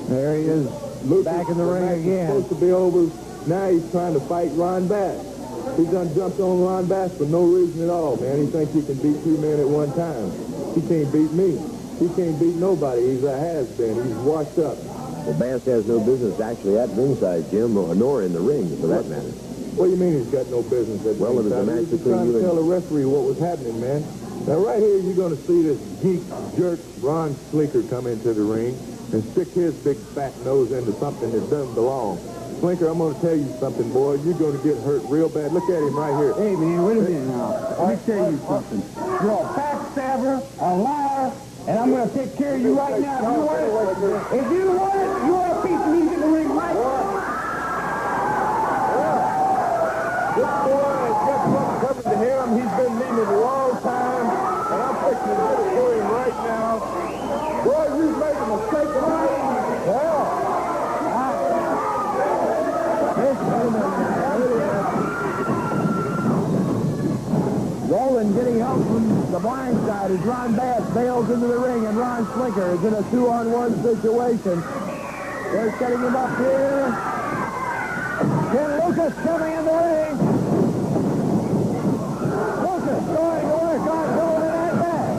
There he is, Lucas, back in the ring again. Supposed to be over. Now he's trying to fight Ron Bass. He done jumped on Ron Bass for no reason at all, man. He thinks he can beat two men at one time. He can't beat me. He can't beat nobody. He's a has-been. He's washed up. Well, Bass has no business actually at ringside, Jim, nor in the ring, for that matter. What do you mean he's got no business at ringside? Well, it was a match between trying you to and... tell the referee what was happening, man. Now, right here, you're going to see this geek, jerk, Ron Slinker come into the ring and stick his big fat nose into something that doesn't belong. Slinker, I'm going to tell you something, boy. You're going to get hurt real bad. Look at him right here. Hey, man, wait a minute now. Let me tell you something. You're a backstabber, a liar, and I'm going to take care of you right now. If you want it, you want a piece of me in the ring right now. This boy has got something coming to him. He's been needing it a long time, and I'm fixing to get it for him right now. Boy, you made a mistake tonight. Yeah. Golden getting help from the blind side as Ron Bass bails into the ring, and Ron Slinker is in a 2-on-1 situation. They're setting him up here. Ken Lucas coming in the ring. Lucas going to work on Golden and Bass.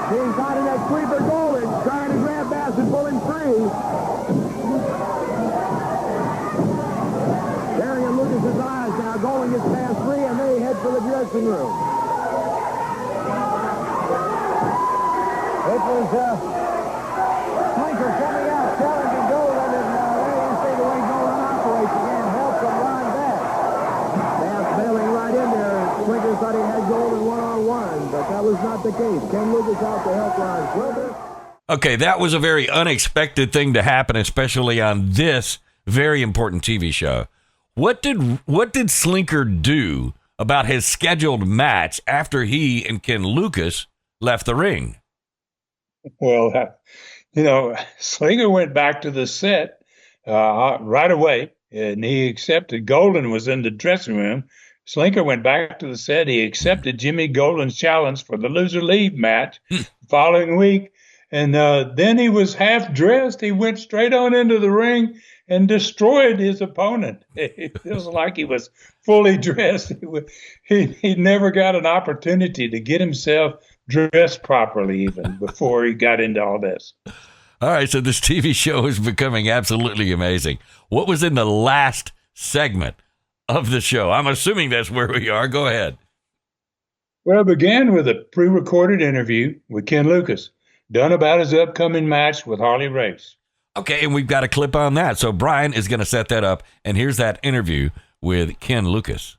Being caught in that sweeper, Golden trying to grab Bass and pull him free. Staring at Lucas's eyes now. Golden gets Bass free, and they head for the dressing room. It was Slinker coming out, telling to Golden, and there you see the way Golden operates again. Help from Ron Bass. Bass bailing right in there. Slinker thought he had Golden one-on-one, but that was not the case. Ken Lucas out to help Ron Slinker. Okay, that was a very unexpected thing to happen, especially on this very important TV show. What did Slinker do about his scheduled match after he and Ken Lucas left the ring? Well, Slinker went back to the set right away, and he accepted. Golden was in the dressing room. Slinker went back to the set. He accepted Jimmy Golden's challenge for the loser leave match the following week. And then he was half dressed. He went straight on into the ring and destroyed his opponent. It feels like he was fully dressed. He never got an opportunity to get himself dressed properly even before he got into all this. All right, so this TV show is becoming absolutely amazing. What was in the last segment of the show? I'm assuming that's where we are. Go ahead. Well, it began with a pre-recorded interview with Ken Lucas, done about his upcoming match with Harley Race. Okay, and we've got a clip on that. So Brian is going to set that up, and here's that interview with Ken Lucas.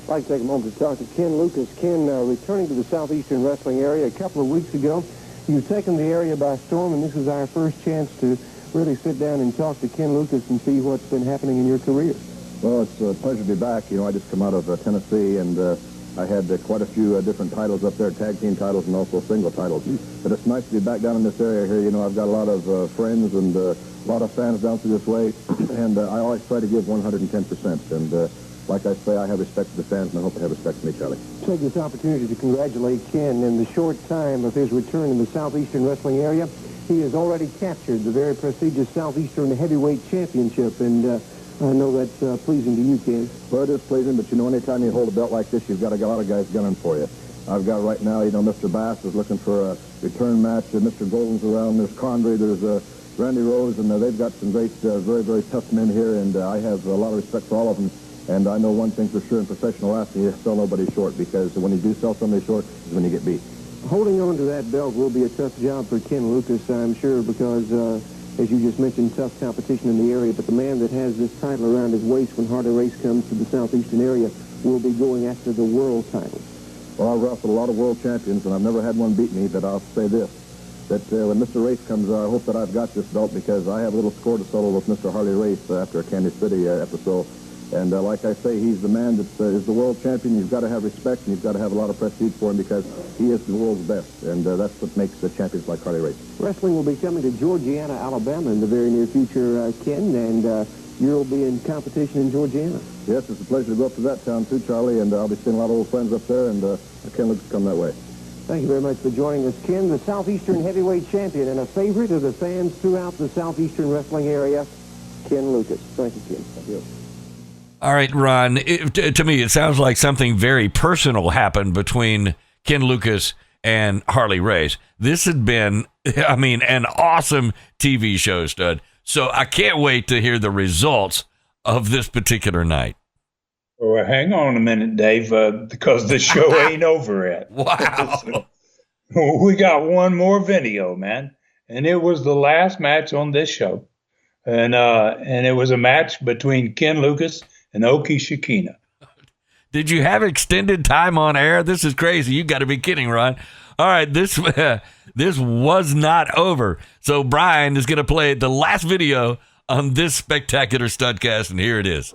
I'd like to take a moment to talk to Ken Lucas. Ken, returning to the Southeastern Wrestling area a couple of weeks ago, you've taken the area by storm, and this is our first chance to really sit down and talk to Ken Lucas and see what's been happening in your career. Well, it's a pleasure to be back. I just come out of Tennessee, and I had quite a few different titles up there, tag team titles and also single titles. But it's nice to be back down in this area here. I've got a lot of friends and a lot of fans down through this way, and I always try to give 110%. And like I say, I have respect for the fans, and I hope they have respect for me, Charlie. Take this opportunity to congratulate Ken. In the short time of his return in the Southeastern Wrestling area, he has already captured the very prestigious Southeastern Heavyweight Championship, and I know that's pleasing to you, Ken. Well, it is pleasing, but anytime you hold a belt like this, you've got a lot of guys gunning for you. I've got right now, Mr. Bass is looking for a return match. Mr. Golden's around. There's Condrey. There's Randy Rose, and they've got some great, very, very tough men here, and I have a lot of respect for all of them. And I know one thing for sure, in professional wrestling, you sell nobody short, because when you do sell somebody short is when you get beat. Holding on to that belt will be a tough job for Ken Lucas, I'm sure, because, as you just mentioned, tough competition in the area. But the man that has this title around his waist when Harley Race comes to the Southeastern area will be going after the world title. Well, I've wrestled a lot of world champions, and I've never had one beat me, but I'll say this, that when Mr. Race comes, I hope that I've got this belt, because I have a little score to settle with Mr. Harley Race after a Kansas City episode. And like I say, he's the man that is the world champion. You've got to have respect, and you've got to have a lot of prestige for him, because he is the world's best, and that's what makes the champions like Harley Race. Wrestling will be coming to Georgiana, Alabama in the very near future, Ken, and you'll be in competition in Georgiana. Yes, it's a pleasure to go up to that town, too, Charlie, and I'll be seeing a lot of old friends up there, and Ken Lucas come that way. Thank you very much for joining us, Ken, the Southeastern Heavyweight Champion and a favorite of the fans throughout the Southeastern wrestling area, Ken Lucas. Thank you, Ken. Thank you. All right, Ron, to me, it sounds like something very personal happened between Ken Lucas and Harley Race. This had been, an awesome TV show, Stud. So I can't wait to hear the results of this particular night. Well, hang on a minute, Dave, because the show ain't over yet. Wow. So, we got one more video, man, and it was the last match on this show. And it was a match between Ken Lucas and Oki Shikina. Did you have extended time on air? This is crazy. You got to be kidding, Ron. All right, this was not over. So Brian is going to play the last video on this spectacular Studcast, and here it is.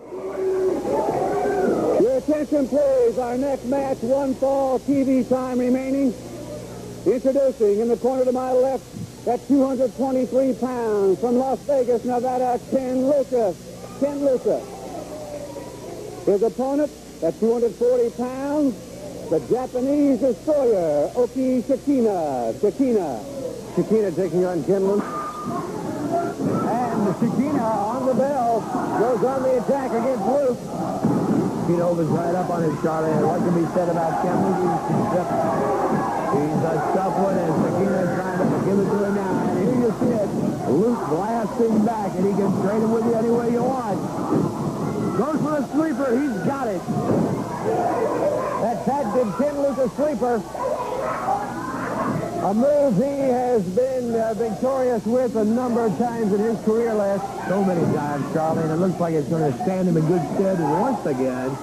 Your attention, please. Our next match, one fall, TV time remaining. Introducing in the corner to my left, at 223 pounds, from Las Vegas, Nevada, Ken Lucas. Ken Lucas. His opponent, at 240 pounds, the Japanese destroyer, Oki Shikina. Shikina taking on Ken Lucas. And Shikina on the bell goes on the attack against Luke. Shikina opens right up on his Charlie. And what can be said about Ken Lucas? He's a tough one, and Shikina trying to give it to him now. And here you see it. Luke blasting back, and he can trade him with you any way you want. Goes for a sleeper. He's got it. That tag did Ken Lucas sleeper. A move he has been victorious with a number of times in his career so many times, Charlie, and it looks like it's going to stand him in good stead once again.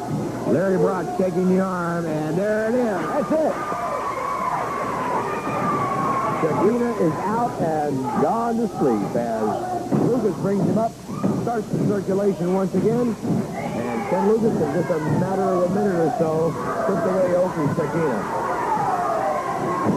Larry Brock taking the arm, and there it is. That's it. Shikina is out and gone to sleep as Lucas brings him up, starts the circulation once again, and Ken Lucas, in just a matter of a minute or so, puts away Oki Shikina.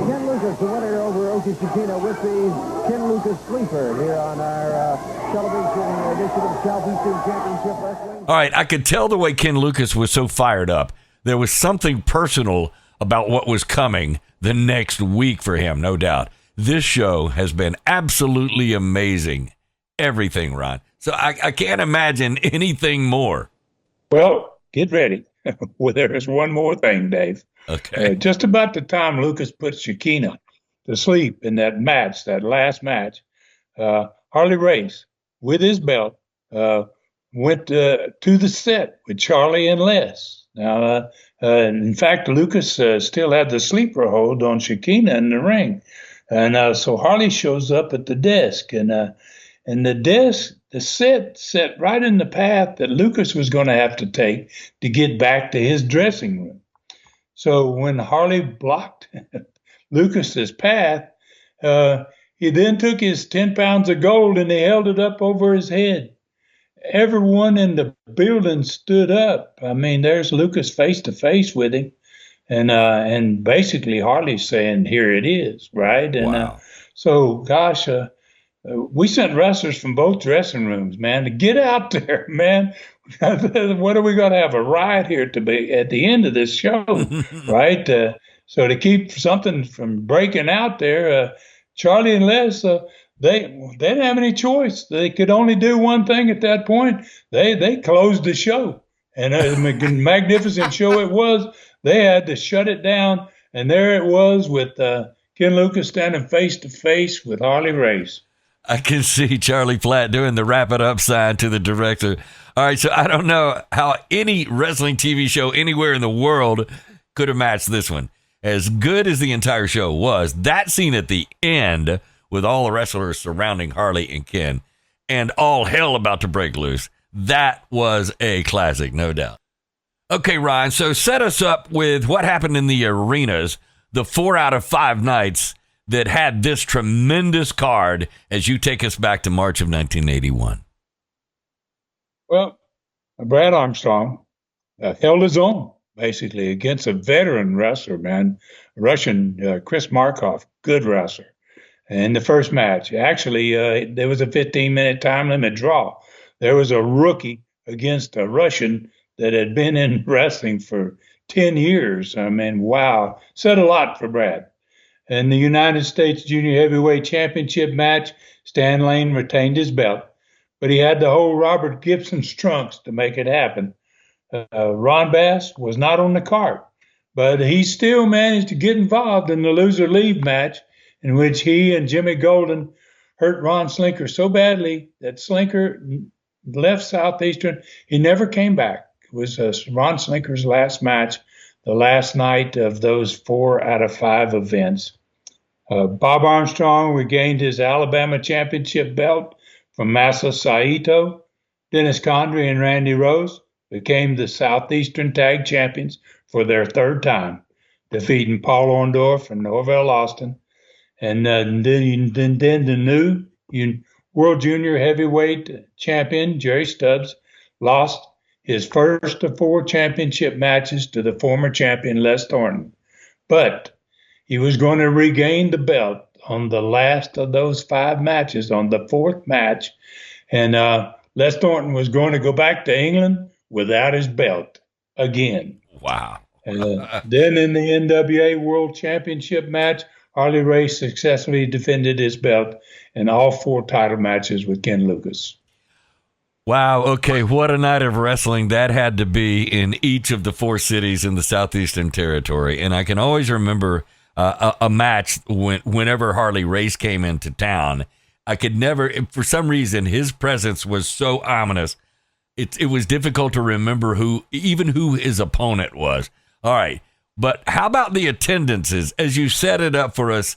Ken Lucas, the winner over Oki Shikina with the Ken Lucas sleeper here on our television edition of Southeastern Championship Wrestling. All right, I could tell the way Ken Lucas was so fired up. There was something personal about what was coming the next week for him, no doubt. This show has been absolutely amazing. Everything, Ron. So I can't imagine anything more. Well, get ready. Well, there's one more thing, Dave. Okay. Just about the time Lucas put Shikina to sleep in that match, that last match, Harley Race, with his belt, went to the set with Charlie and Les. Now, in fact, Lucas still had the sleeper hold on Shikina in the ring. And so Harley shows up at the desk, and the desk, the set right in the path that Lucas was going to have to take to get back to his dressing room. So when Harley blocked Lucas's path, he then took his 10 pounds of gold and he held it up over his head. Everyone in the building stood up. I mean, there's Lucas face to face with him. And basically Harley's saying, here it is, right? And wow. So, gosh, we sent wrestlers from both dressing rooms, man, to get out there, man. what are we going to have a riot here to be at the end of this show, right? So to keep something from breaking out there, Charlie and Les, they didn't have any choice. They could only do one thing at that point. They closed the show, and a magnificent show it was. They had to shut it down, and there it was with Ken Lucas standing face to face with Harley Race. I can see Charlie Platt doing the wrap it up sign to the director. All right, so I don't know how any wrestling TV show anywhere in the world could have matched this one. As good as the entire show was, that scene at the end with all the wrestlers surrounding Harley and Ken and all hell about to break loose, that was a classic, no doubt. Okay, Ryan, so set us up with what happened in the arenas, the 4 out of 5 nights that had this tremendous card as you take us back to March of 1981. Well, Brad Armstrong held his own, basically, against a veteran wrestler, man, Russian Chris Markov, good wrestler. In the first match, actually, there was a 15-minute time limit draw. There was a rookie against a Russian that had been in wrestling for 10 years. I mean, wow. Said a lot for Brad. In the United States Junior Heavyweight Championship match, Stan Lane retained his belt, but he had to hold Robert Gibson's trunks to make it happen. Ron Bass was not on the card, but he still managed to get involved in the loser leave match, in which he and Jimmy Golden hurt Ron Slinker so badly that Slinker left Southeastern. He never came back. It was Ron Slinker's last match, the last night of those 4 out of 5 events. Bob Armstrong regained his Alabama championship belt from Masa Saito. Dennis Condrey and Randy Rose became the Southeastern Tag Champions for their 3rd time, defeating Paul Orndorff and Norvell Austin. And then the new World Junior Heavyweight Champion, Jerry Stubbs, lost his first of 4 championship matches to the former champion, Les Thornton. But he was going to regain the belt on the last of those 5 matches, on the 4th match. And Les Thornton was going to go back to England without his belt again. Wow. Then in the NWA World Championship match, Harley Race successfully defended his belt in all 4 title matches with Ken Lucas. Wow. Okay. What a night of wrestling that had to be in each of the 4 cities in the Southeastern Territory. And I can always remember a match whenever Harley Race came into town. I could never, for some reason, his presence was so ominous. It was difficult to remember who his opponent was. All right. But how about the attendances as you set it up for us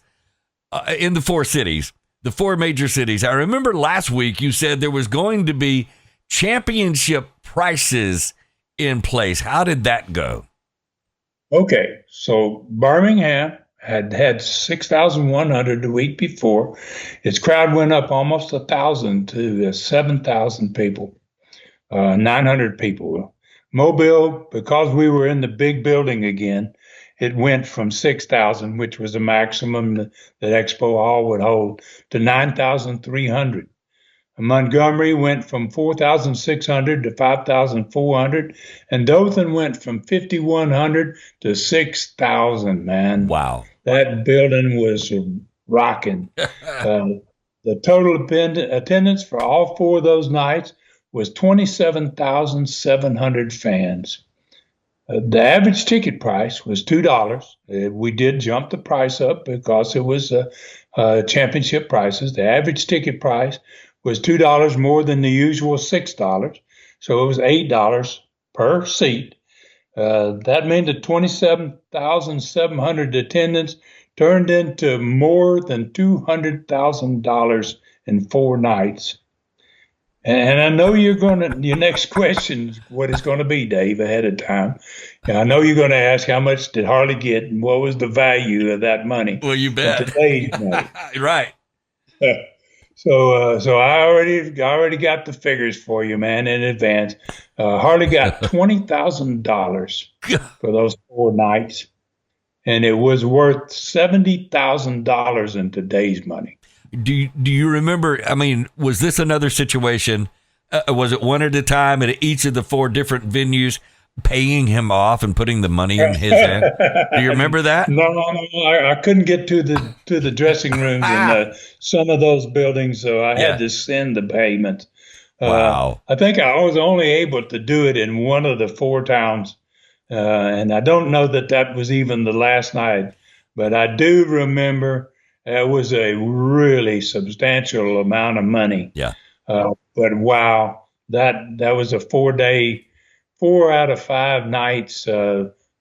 in the 4 cities, the 4 major cities? I remember last week you said there was going to be championship prices in place. How did that go? Okay, so Birmingham had 6,100 the week before. Its crowd went up almost 1,000 to 7,000 people, 900 people. Mobile, because we were in the big building again, it went from 6,000, which was the maximum that Expo Hall would hold, to 9,300. Montgomery went from 4,600 to 5,400, and Dothan went from 5,100 to 6,000, man. Wow. That building was rocking. The total attendance for all 4 of those nights was 27,700 fans. The average ticket price was $2. We did jump the price up because it was championship prices. The average ticket price was $2 more than the usual $6. So it was $8 per seat. That meant that 27,700 attendance turned into more than $200,000 in 4 nights. And I know your next question, what it's going to be, Dave, ahead of time. I know you're going to ask how much did Harley get and what was the value of that money. Well, you bet. Today's money. Right. So I already got the figures for you, man, in advance. Harley got $20,000 for those 4 nights, and it was worth $70,000 in today's money. Do you remember, I mean, was this another situation Was it one at a time at each of the 4 different venues, paying him off and putting the money in his hand? Do you remember that? No. I couldn't get to the dressing rooms in some of those buildings, so I had to send the payment. Wow. I think I was only able to do it in one of the 4 towns, and I don't know that was even the last night, but I do remember it was a really substantial amount of money. Yeah. But wow, that was a 4-day, 4 out of 5 nights.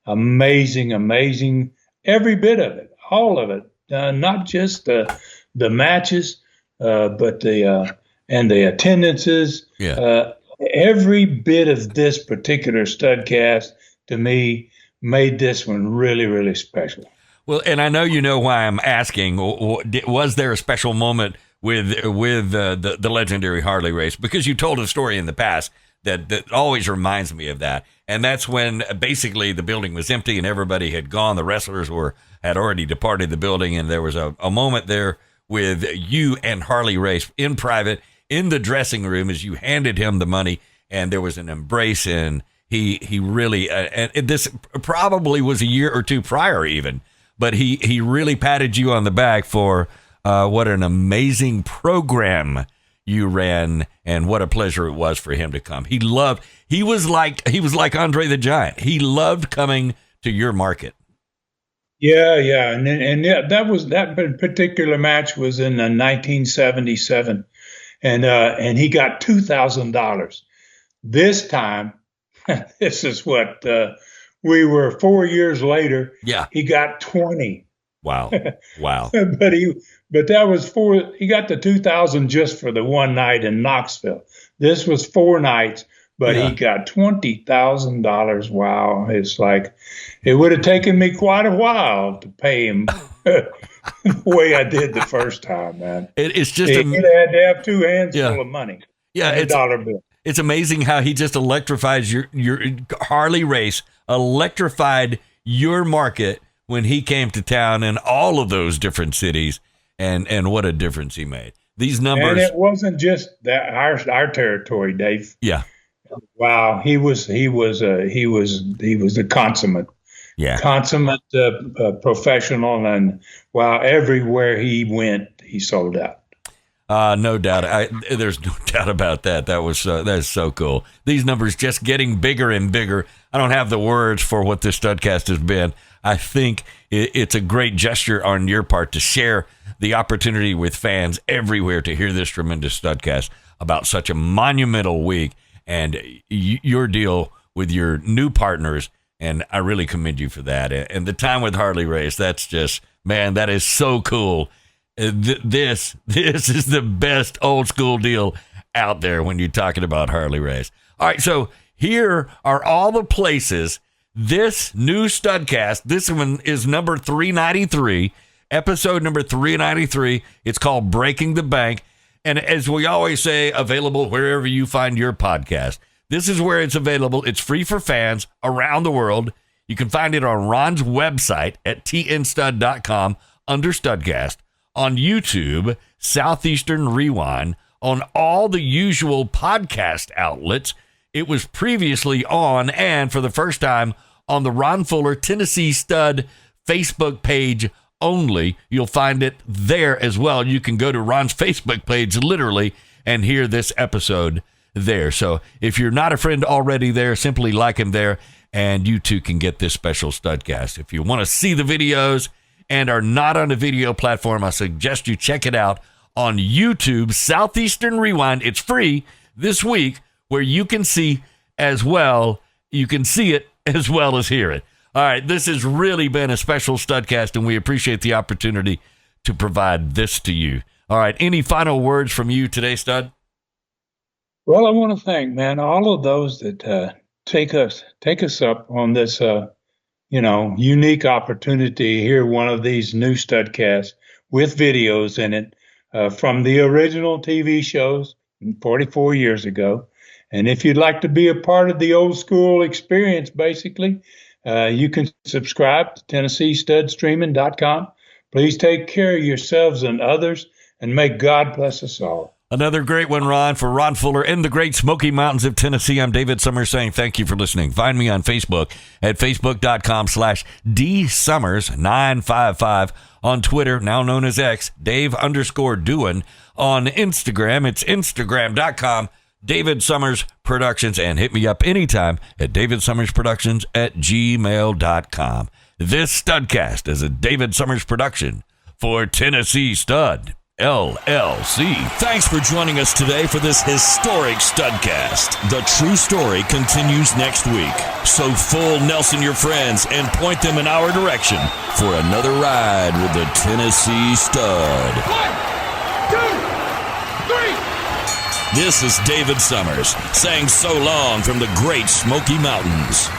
Amazing, every bit of it, all of it. Not just the matches, but the attendances. Yeah. Every bit of this particular Studcast to me made this one really, really special. Well, and I know you know why I'm asking. Was there a special moment with the legendary Harley race? Because you told a story in the past that always reminds me of that. And that's when basically the building was empty and everybody had gone. The wrestlers had already departed the building, and there was a moment there with you and Harley race in private in the dressing room as you handed him the money, and there was an embrace, and he really and this probably was a year or 2 prior even, but he really patted you on the back for what an amazing program you ran, and what a pleasure it was for him to come. He was like Andre the Giant. He loved coming to your market. Yeah, and that particular match was in 1977, and he got $2,000. This time, this is what we were 4 years later. Yeah, he got 20. Wow. But that was he got the 2,000 just for the one night in Knoxville. This was 4 nights, but he got $20,000. Wow. It's like, it would have taken me quite a while to pay him the way I did the first time, man. It's just, he had to have 2 hands full of money. Yeah. It's a dollar bill. It's amazing how he just electrifies your Harley race, electrified your market when he came to town in all of those different cities, and what a difference he made. These numbers, and it wasn't just that our territory, Dave. Yeah. Wow, he was the consummate professional, and wow, everywhere he went, he sold out. No doubt. There's no doubt about that. That's so cool. These numbers just getting bigger and bigger. I don't have the words for what this Studcast has been. I think it's a great gesture on your part to share the opportunity with fans everywhere to hear this tremendous Studcast about such a monumental week, and your deal with your new partners. And I really commend you for that. And the time with Harley race, that's just, man, that is so cool. This is the best old school deal out there when you're talking about Harley race. All right, so here are all the places this new Studcast, this one is number 393, episode number 393. It's called Breaking the Bank. And as we always say, available wherever you find your podcast. This is where it's available. It's free for fans around the world. You can find it on Ron's website at tnstud.com under Studcast, on YouTube, Southeastern Rewind, on all the usual podcast outlets. It was previously on, and for the first time, on the Ron Fuller Tennessee Stud Facebook page only. You'll find it there as well. You can go to Ron's Facebook page, literally, and hear this episode there. So if you're not a friend already there, simply like him there, and you too can get this special Studcast. If you want to see the videos and are not on a video platform, I suggest you check it out on YouTube, Southeastern Rewind. It's free this week, where you can see as well. You can see it as well as hear it. All right, this has really been a special Studcast, and we appreciate the opportunity to provide this to you. All right, any final words from you today, Stud? Well, I want to thank, man, all of those that take us up on this, unique opportunity to hear one of these new Studcasts with videos in it from the original TV shows 44 years ago. And if you'd like to be a part of the old school experience, basically, you can subscribe to TennesseeStudStreaming.com. Please take care of yourselves and others, and may God bless us all. Another great one, Ron, for Ron Fuller in the Great Smoky Mountains of Tennessee. I'm David Summers saying thank you for listening. Find me on Facebook at facebook.com/DSummers955. On Twitter, now known as X, Dave_Doin. On Instagram, it's Instagram.com, David Summers Productions. And hit me up anytime at davidsummersproductions@gmail.com. This Studcast is a David Summers production for Tennessee Stud LLC. Thanks for joining us today for this historic Studcast. The true story continues next week. So full Nelson your friends and point them in our direction for another ride with the Tennessee Stud. 1, 2, 3. This is David Summers saying so long from the Great Smoky Mountains.